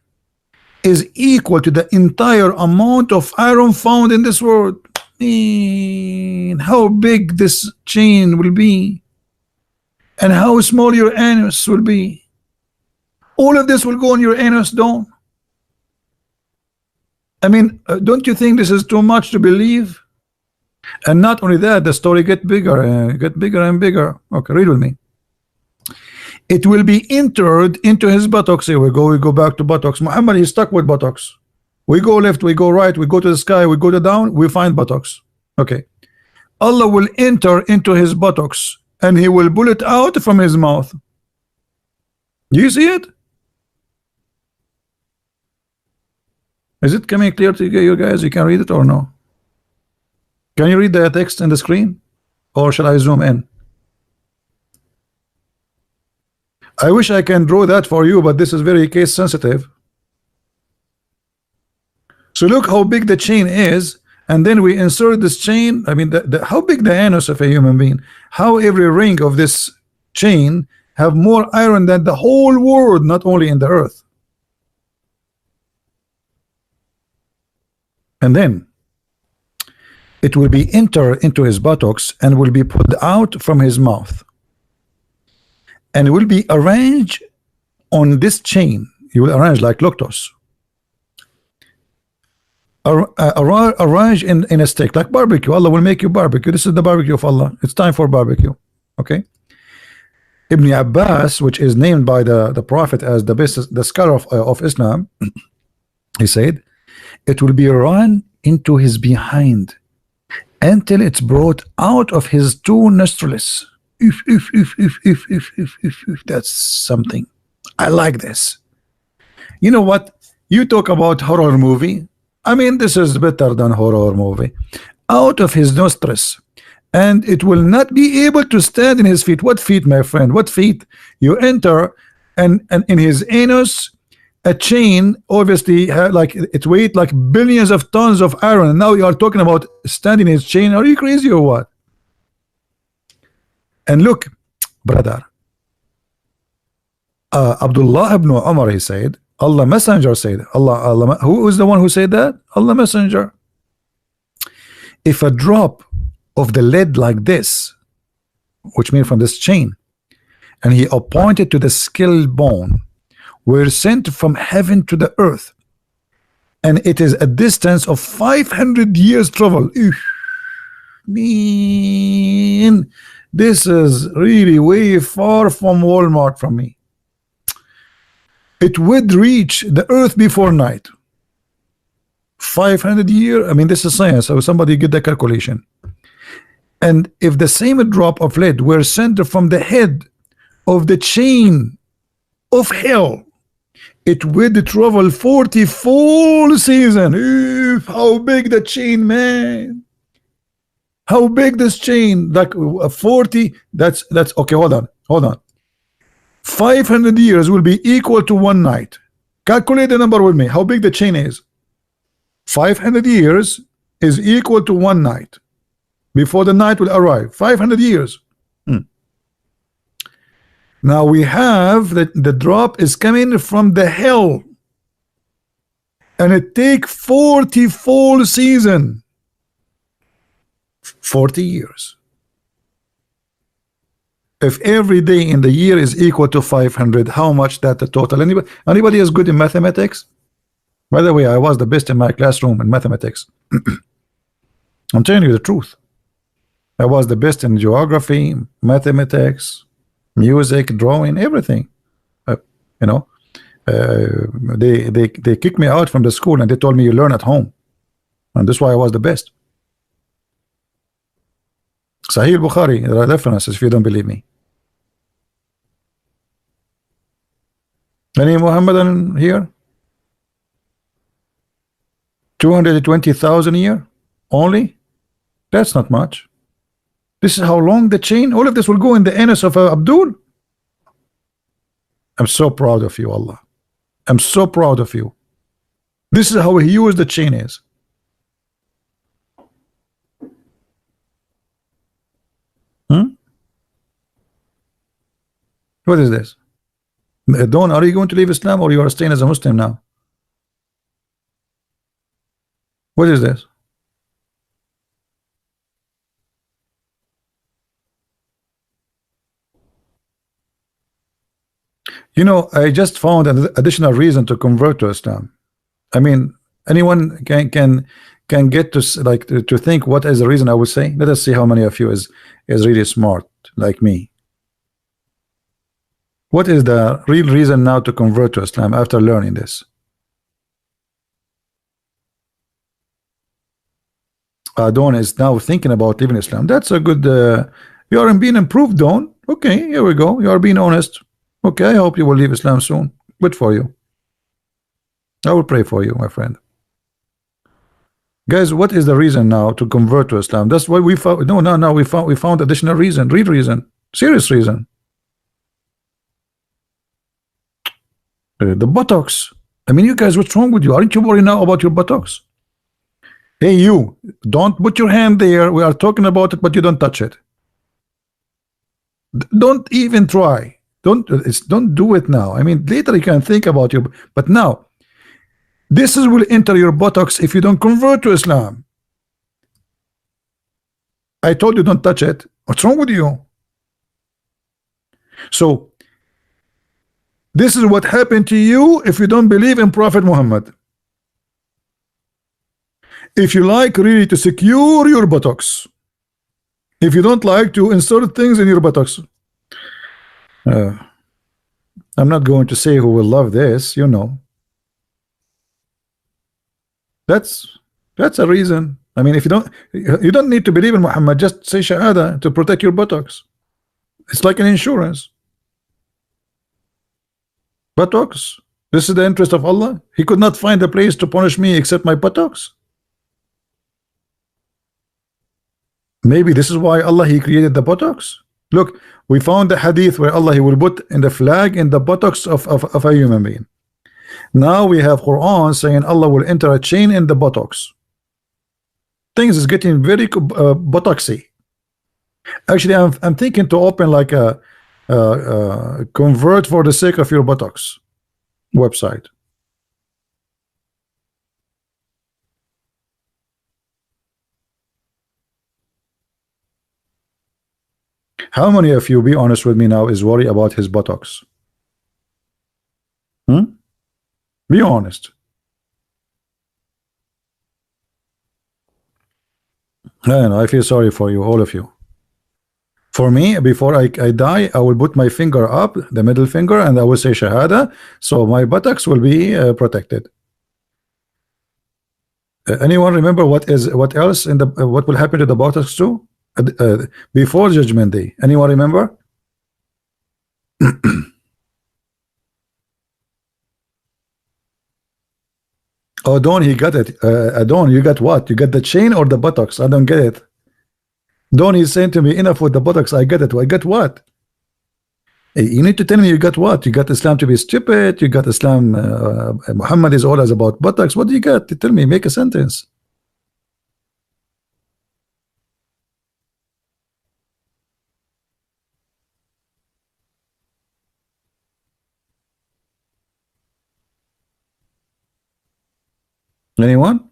is equal to the entire amount of iron found in this world. Man, how big this chain will be, and how small your anus will be. All of this will go in your anus, don't? I mean, don't you think this is too much to believe? And not only that, the story get bigger and bigger. Okay, read with me. It will be entered into his buttocks. Here we go back to buttocks. Muhammad is stuck with buttocks. We go left, we go right, we go to the sky, we go to down, we find buttocks. Okay. Allah will enter into his buttocks, and he will pull it out from his mouth. Do you see it? Is it coming clear to you guys? You can read it or no? Can you read the text in the screen, or shall I zoom in? I wish I can draw that for you, but this is very case sensitive. So look how big the chain is, and then we insert this chain. I mean, how big the anus of a human being? How every ring of this chain have more iron than the whole world, not only in the earth. And then it will be entered into his buttocks and will be pulled out from his mouth, and will be arranged on this chain. You will arrange like Loctos. Arrange in a stick like barbecue. Allah will make you barbecue. This is the barbecue of Allah. It's time for barbecue. Okay. Ibn Abbas, which is named by the Prophet as the scholar of Islam, he said, it will be run into his behind until it's brought out of his two nostrils. If that's something. I like this. You know what? You talk about horror movie. I mean, this is better than horror movie. Out of his nostrils, and it will not be able to stand in his feet. What feet, my friend? What feet? You enter, and in his anus, a chain, obviously, like it weight like billions of tons of iron. And now you are talking about standing his chain. Are you crazy or what? And look, brother, Abdullah ibn Umar, he said, Allah Messenger said, Allah, who is the one who said that? Allah Messenger. If a drop of the lead like this, which means from this chain, and he appointed to the skull bone, were sent from heaven to the earth, and it is a distance of 500 years travel. Man, this is really way far from Walmart from me. It would reach the earth before night. 500 years. I mean, this is science. So somebody get the calculation. And if the same drop of lead were sent from the head of the chain of hell, it would travel 40 full season. How big the chain, man? How big this chain? Like 40. That's okay. Hold on. 500 years will be equal to one night. Calculate the number with me. How big the chain is? 500 years is equal to one night before the night will arrive. 500 years. Now we have that the drop is coming from the hell, and it take 40 full season. 40 years. If every day in the year is equal to 500, how much that the total? Anybody is good in mathematics? By the way, I was the best in my classroom in mathematics. I'm telling you the truth. I was the best in geography, mathematics, music, drawing, everything. You know, they kicked me out from the school and they told me you learn at home, and that's why I was the best. Sahih Bukhari, there are references if you don't believe me. Any Muhammadan here? 220,000 a year only? That's not much. This is how long the chain, all of this will go in the anus of Abdul. I'm so proud of you, Allah. I'm so proud of you. This is how huge the chain is. What is this? Dawn, are you going to leave Islam or you are staying as a Muslim now? What is this? You know, I just found an additional reason to convert to Islam. I mean, anyone can get to like to think what is the reason. I would say, let us see how many of you is really smart like me. What is the real reason now to convert to Islam after learning this? Dawn is now thinking about leaving Islam. That's a good. You are being improved, Dawn. Okay, here we go. You are being honest. Okay, I hope you will leave Islam soon. Good for you. I will pray for you, my friend. Guys, what is the reason now to convert to Islam? That's what we found. No. We found additional reason, real reason, serious reason. The buttocks. I mean, you guys, what's wrong with you? Aren't you worried now about your buttocks? Hey, you, don't put your hand there. We are talking about it, but you don't touch it. Don't even try. Don't do it now. I mean, later you can think about your, but now this will enter your buttocks if you don't convert to Islam. I told you don't touch it. What's wrong with you? So this is what happened to you if you don't believe in Prophet Muhammad. If you like really to secure your buttocks, if you don't like to insert things in your buttocks, I'm not going to say who will love this, you know. That's That's a reason. I mean, if you don't need to believe in Muhammad, just say Shahada to protect your buttocks. It's like an insurance. Buttocks. This is the interest of Allah. He could not find a place to punish me except my buttocks. Maybe this is why Allah He created the buttocks. Look, we found the hadith where Allah He will put in the flag in the buttocks of a human being. Now we have Quran saying Allah will enter a chain in the buttocks. Things is getting very buttocksy. Actually, I'm thinking to open like a convert for the sake of your buttocks website. How many of you, be honest with me now, is worried about his buttocks? Be honest. I feel sorry for you, all of you. For me, before I die, I will put my finger up, the middle finger, and I will say Shahada, so my buttocks will be protected. Anyone remember what else in the what will happen to the buttocks too before Judgment Day? Anyone remember? Oh, Don, he got it. Don, you got what? You got the chain or the buttocks? I don't get it. Don, he's saying to me, enough with the buttocks. I get it. I get what? Hey, you need to tell me you got what? You got Islam to be stupid? You got Islam? Muhammad is always about buttocks. What do you got? Tell me. Make a sentence. Anyone?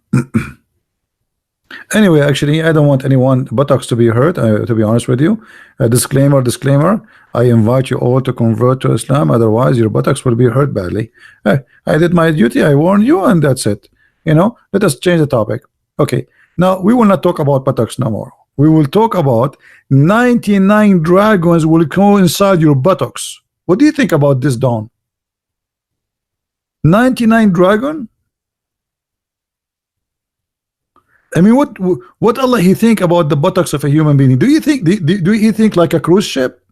Anyway, actually, I don't want anyone buttocks to be hurt. To be honest with you, disclaimer. I invite you all to convert to Islam. Otherwise, your buttocks will be hurt badly. I did my duty. I warned you, and that's it. Let us change the topic. Okay. Now we will not talk about buttocks no more. We will talk about 99 dragons will go inside your buttocks. What do you think about this, Dawn? 99 dragon? I mean, what Allah He think about the buttocks of a human being? Do you think do He think like a cruise ship?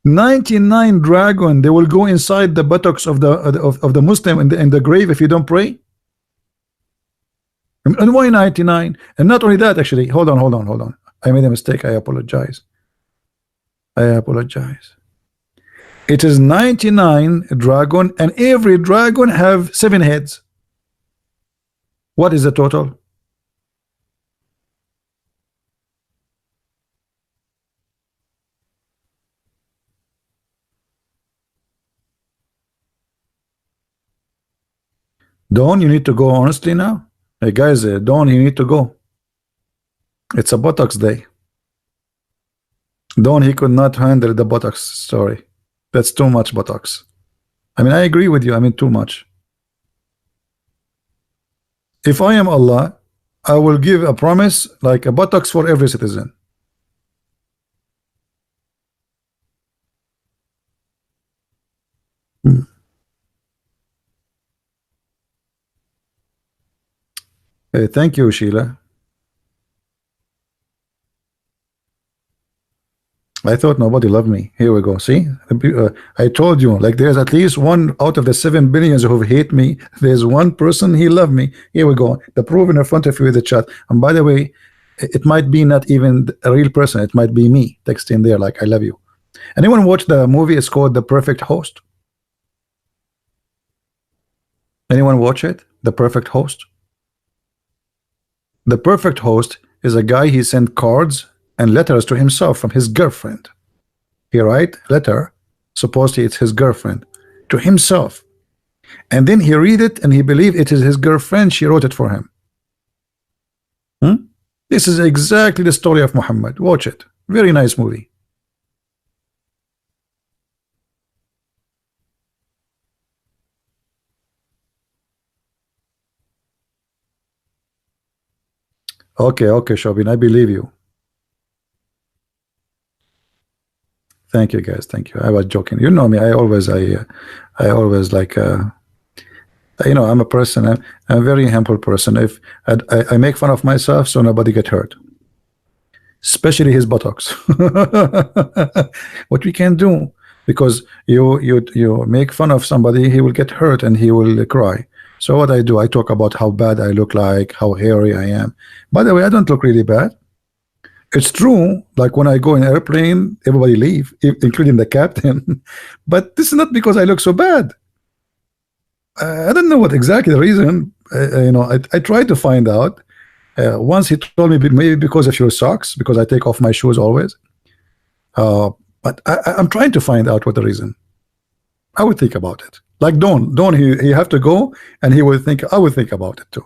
99 dragon, they will go inside the buttocks of the Muslim in the grave if you don't pray. And why 99? And not only that, actually, hold on. I made a mistake. I apologize. It is 99 dragon, and every dragon have 7 heads. What is the total? Dawn, you need to go honestly now. Hey guys, Dawn, you need to go. It's a buttocks day. Dawn, he could not handle the buttocks story. That's too much buttocks. I mean, I agree with you. I mean, too much. If I am Allah, I will give a promise like a buttocks for every citizen. Thank you, Sheila. I thought nobody loved me. Here we go. See, I told you, like there's at least one out of the 7 billions who hate me. There's one person he loved me. Here we go. The proof in front of you in the chat. And by the way, it might be not even a real person. It might be me texting there like I love you. Anyone watch the movie? It's called The Perfect Host. Anyone watch it? The Perfect Host. The Perfect Host is a guy, he sent cards and letters to himself from his girlfriend. He write letter, supposedly it's his girlfriend, to himself, and then he read it and he believe it is his girlfriend. She wrote it for him. This is exactly the story of Muhammad. Watch it. Very nice movie. Okay, Shobin, I believe you. Thank you, guys. Thank you. I was joking. You know me. I always like You know, I'm a person. I'm a very humble person. If I make fun of myself, so nobody get hurt, especially his buttocks. What we can do, because you make fun of somebody, he will get hurt and he will cry. So what I do, I talk about how bad I look like, how hairy I am. By the way, I don't look really bad. It's true, like when I go in an airplane, everybody leave, including the captain. But this is not because I look so bad. I don't know what exactly the reason. You know, I tried to find out. Once he told me maybe because of your socks, because I take off my shoes always. But I'm trying to find out what the reason. I would think about it. Like Don, he have to go, and he will think. I will think about it too.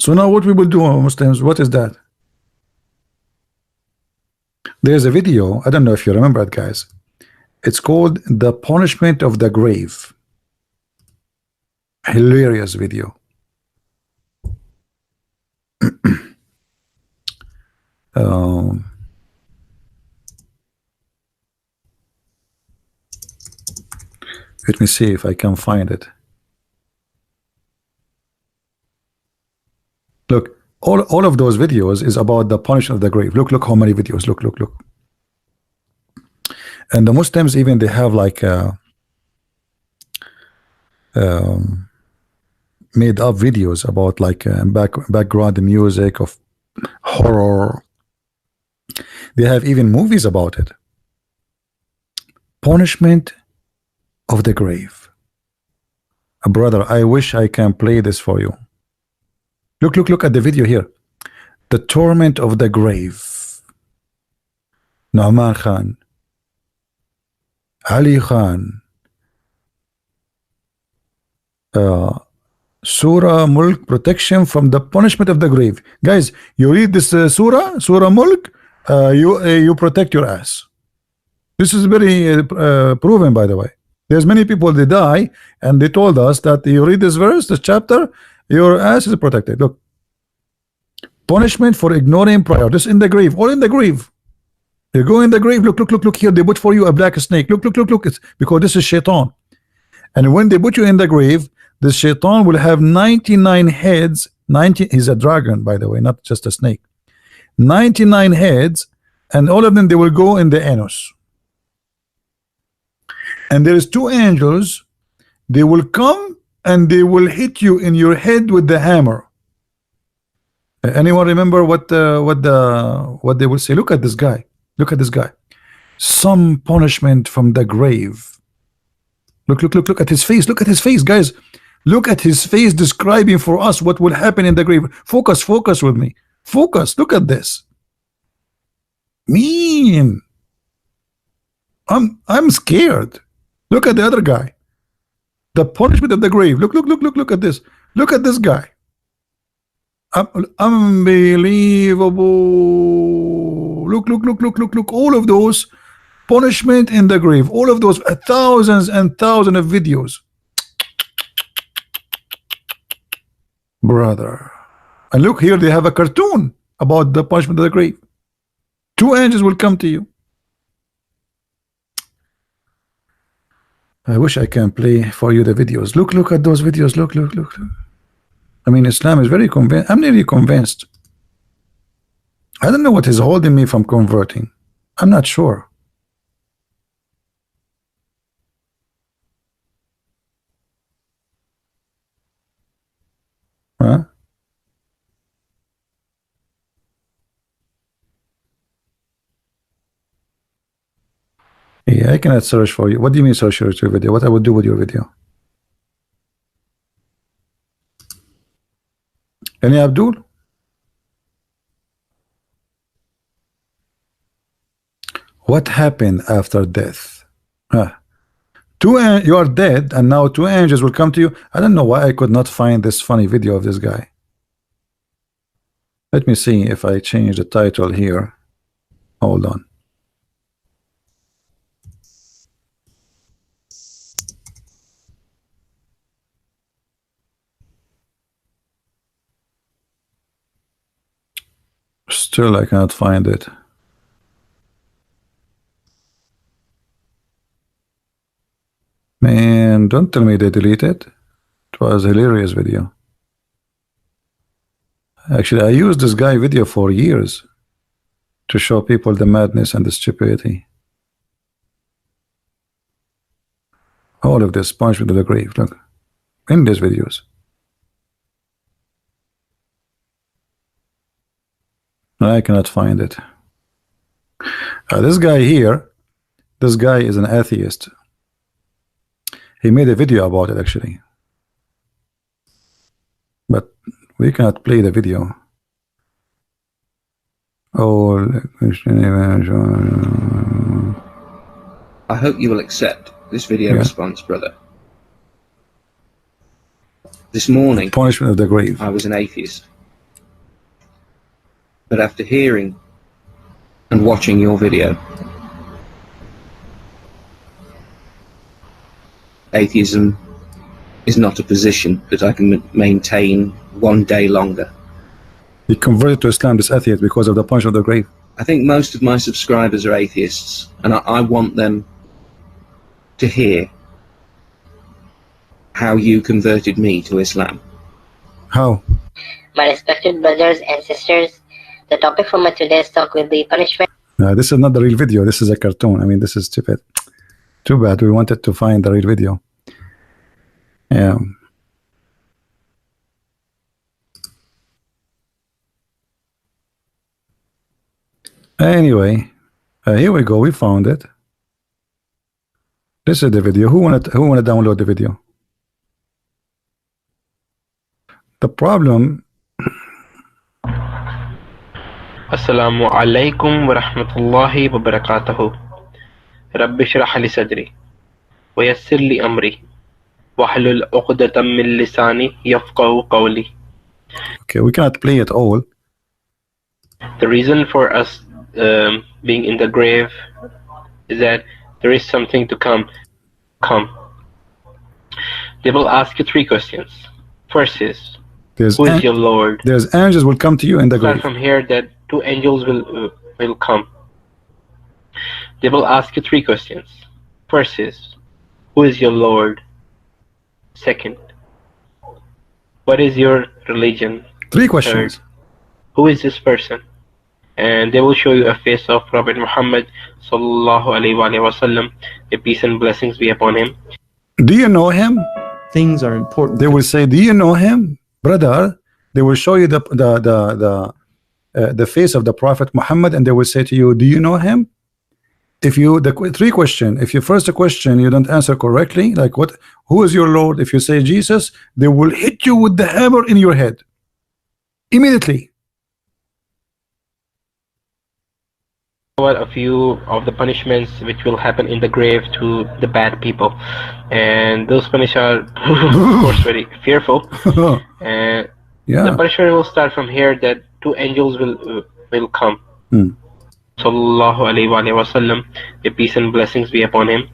So now what we will do, Muslims? What is that? There's a video. I don't know if you remember it, guys. It's called "The Punishment of the Grave." Hilarious video. Let me see if I can find it. Look, all of those videos is about the punishment of the grave. Look how many videos. Look. And the Muslims even they have like made up videos about like background music of horror. They have even movies about it. Punishment of the grave. Brother, I wish I can play this for you. Look at the video here. The torment of the grave. Nu'man Khan, Ali Khan, Surah Mulk, protection from the punishment of the grave. Guys, you read this Surah Mulk, you protect your ass. This is very proven, by the way. There's many people they die, and they told us that you read this verse, this chapter, your ass is protected. Look, punishment for ignoring prayer. This in the grave, all in the grave. You go in the grave. Look here. They put for you a black snake. Look. It's because this is shaitan. And when they put you in the grave, the shaitan will have 99 heads. 90. He's a dragon, by the way, not just a snake. 99 heads, and all of them they will go in the anus. And there is two angels. They will come and they will hit you in your head with the hammer. Anyone remember what they will say? Look at this guy. Look at this guy. Some punishment from the grave. Look at his face. Look at his face, guys. Look at his face describing for us what will happen in the grave. Focus with me. Focus. Look at this. Mean. I'm scared. Look at the other guy. The punishment of the grave. Look at this. Look at this guy. Unbelievable. Look. All of those punishment in the grave. All of those thousands and thousands of videos. Brother. And look here, they have a cartoon about the punishment of the grave. Two angels will come to you. I wish I can play for you the videos. Look at those videos. Look. I mean, Islam is very convinced. I'm nearly convinced. I don't know what is holding me from converting. I'm not sure. Huh? Yeah, I cannot search for you. What do you mean search your video? What I would do with your video? Any Abdul? What happened after death? You are dead, and now two angels will come to you. I don't know why I could not find this funny video of this guy. Let me see if I change the title here. Hold on. Still, I cannot find it. Man, Don't tell me they deleted. It was a hilarious video. Actually, I used this guy video for years to show people the madness and the stupidity. All of this punishment of the grave. Look, in these videos. I cannot find it. This guy here, this guy is an atheist. He made a video about it actually, but we cannot play the video. Oh, I hope you will accept this video response, brother. This morning, punishment of the grave. I was an atheist. But after hearing and watching your video, atheism is not a position that I can maintain one day longer. He converted to Islam, this atheist, because of the punishment of the grave. I think most of my subscribers are atheists, and I want them to hear how you converted me to Islam. How? My respected brothers and sisters, the topic for my today's talk will be punishment. This is not the real video. This is a cartoon. I mean, this is stupid. Too bad. We wanted to find the real video. Yeah. Anyway, here we go. We found it. This is the video. Who wanna download the video? The problem. Assalamu alaikum wa rahmatullahi wa barakatuhu. Rabbi shrah li sadri wa yassir li amri wahlul 'uqdatam min lisani yafqahu qawli. Okay, we cannot play it all. The reason for us being in the grave is that there is something to come. They will ask you 3 questions. First is, who is your Lord? There's angels will come to you in the grave. Start from here that 2 angels will come. They will ask you 3 questions. First is, who is your Lord? Second, what is your religion? 3 questions. Third, who is this person? And they will show you a face of Prophet Muhammad sallallahu alaihi wasallam. May peace and blessings be upon him. Do you know him? Things are important. They will say, do you know him, brother? They will show you the face of the Prophet Muhammad, and they will say to you, do you know him? If you 3 question, if your first question you don't answer correctly, like what, who is your Lord? If you say Jesus, they will hit you with the hammer in your head immediately. A few of the punishments which will happen in the grave to the bad people, and those punishments are of course very fearful. And the punishment will start from here that 2 angels will come. Sallallahu alaihi wasallam, may peace and blessings be upon him.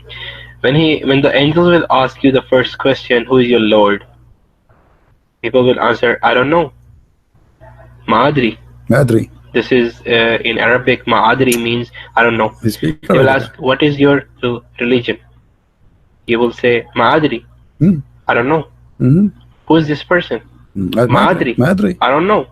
When the angels will ask you the first question, who is your Lord? People will answer, I don't know. Ma'adri. This is in Arabic. Ma'adri means I don't know. They will ask, what is your religion? You will say, Ma'adri. I don't know. Who is this person? Ma'adri. I don't know.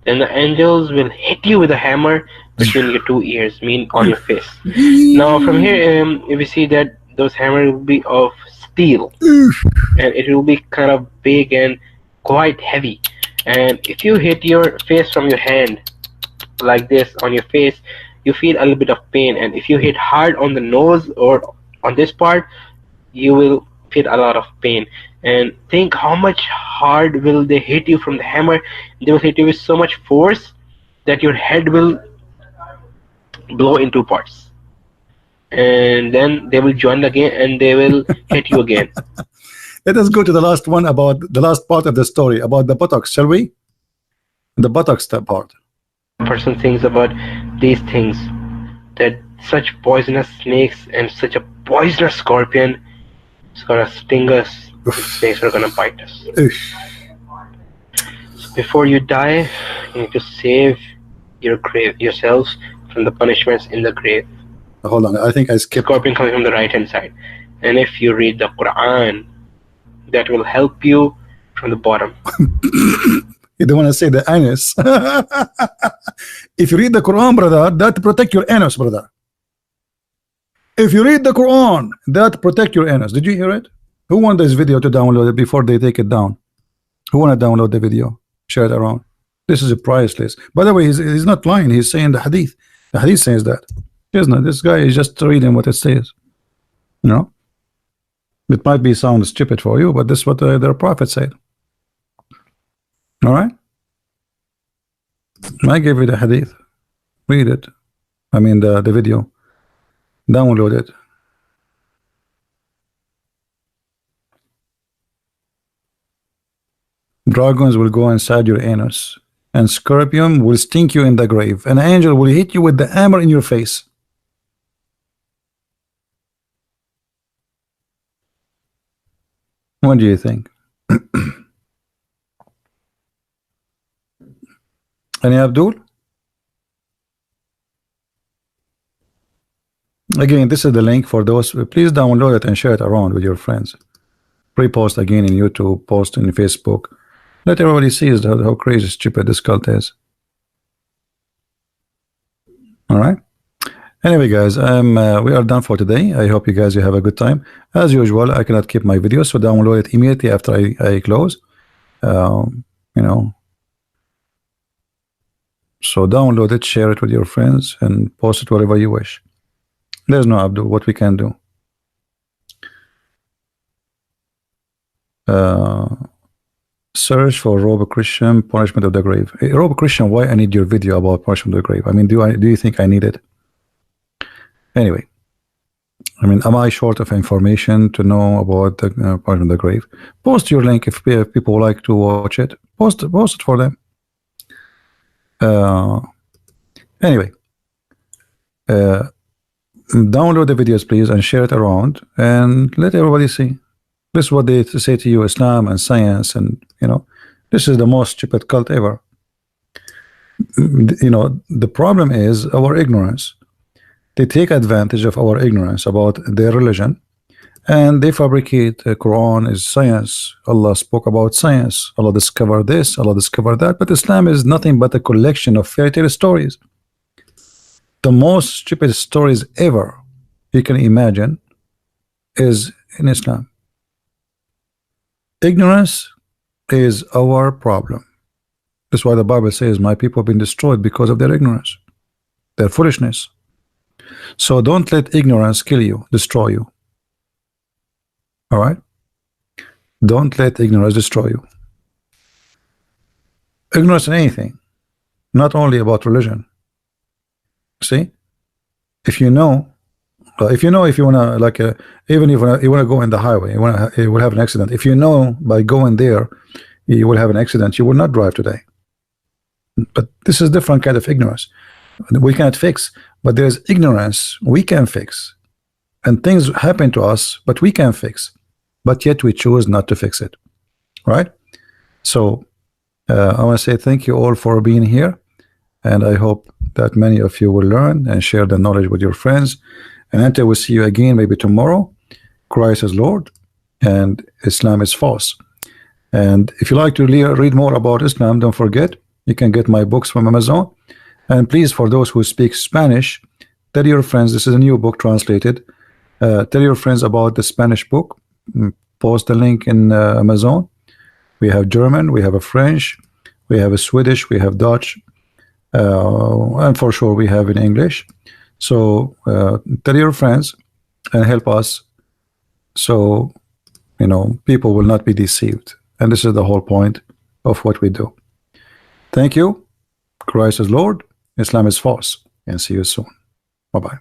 Then the angels will hit you with a hammer between your 2 ears, mean on your face. Now from here, we see that those hammers will be of steel, and it will be kind of big and quite heavy. And if you hit your face from your hand like this on your face, you feel a little bit of pain. And if you hit hard on the nose or on this part, you will feel a lot of pain. And think how much hard will they hit you from the hammer. They will hit you with so much force that your head will blow in 2 parts. And then they will join again and they will hit you again. Let us go to the last one, about the last part of the story about the buttocks, shall we? The buttocks part. A person thinks about these things, that such poisonous snakes and such a poisonous scorpion is gonna sting us. Snakes are gonna bite us. So before you die, you need to save yourselves from the punishments in the grave. Hold on, I think I skipped. Scorpion coming from the right hand side. And if you read the Quran, that will help you from the bottom. You don't want to say the anus. If you read the Quran, brother, that protect your anus, brother. If you read the Quran, that protect your anus. Did you hear it? Who want this video to download it before they take it down? Who want to download the video? Share it around. This is a priceless. By the way, he's not lying. He's saying the hadith. The hadith says that. Isn't it? This guy is just reading what it says. You know? It might be sound stupid for you, but this is what their prophet said. All right? I gave you the hadith. Read it. I mean the video. Download it. Dragons will go inside your anus, and scorpion will stink you in the grave. An angel will hit you with the hammer in your face. What do you think? Any Abdul? Again, this is the link for those. Please download it and share it around with your friends. Repost again in YouTube, post in Facebook. Let everybody see how crazy stupid this cult is. All right. Anyway, guys, we are done for today. I hope you guys have a good time. As usual, I cannot keep my videos, so download it immediately after I close. You know. So download it, share it with your friends, and post it wherever you wish. There's no Abdul. What we can do. Search for Robo Christian punishment of the grave. Hey, Robo Christian, why I need your video about punishment of the grave? I mean, do you think I need it? Anyway, I mean, am I short of information to know about the punishment of the grave? Post your link if people would like to watch it. Post it for them. Anyway, download the videos, please, and share it around, and let everybody see. This is what they say to you: Islam and science, and you know, this is the most stupid cult ever. You know, the problem is our ignorance. They take advantage of our ignorance about their religion, and they fabricate the Quran is science. Allah spoke about science. Allah discovered this. Allah discovered that. But Islam is nothing but a collection of fairy tale stories. The most stupid stories ever you can imagine is in Islam. Ignorance is our problem. That's why the Bible says, my people have been destroyed because of their ignorance, their foolishness. So don't let ignorance kill you, destroy you. All right? Don't let ignorance destroy you. Ignorance in anything, not only about religion. See? If you know, if you want to, like, even if you want to go in the highway, you will have an accident. If you know by going there, you will have an accident, you will not drive today. But this is different kind of ignorance. We can't fix, but there's ignorance we can fix. And things happen to us, but we can fix. But yet we choose not to fix it. Right? So, I want to say thank you all for being here. And I hope that many of you will learn and share the knowledge with your friends. And until we see you again, maybe tomorrow, Christ is Lord and Islam is false. And if you like to read more about Islam, don't forget, you can get my books from Amazon. And please, for those who speak Spanish, tell your friends, this is a new book translated. Tell your friends about the Spanish book. Post the link in Amazon. We have German, we have a French, we have a Swedish, we have Dutch, and for sure we have in English. So tell your friends and help us, so you know people will not be deceived. And this is the whole point of what we do. Thank you. Christ is Lord, Islam is false, and see you soon. Bye-bye.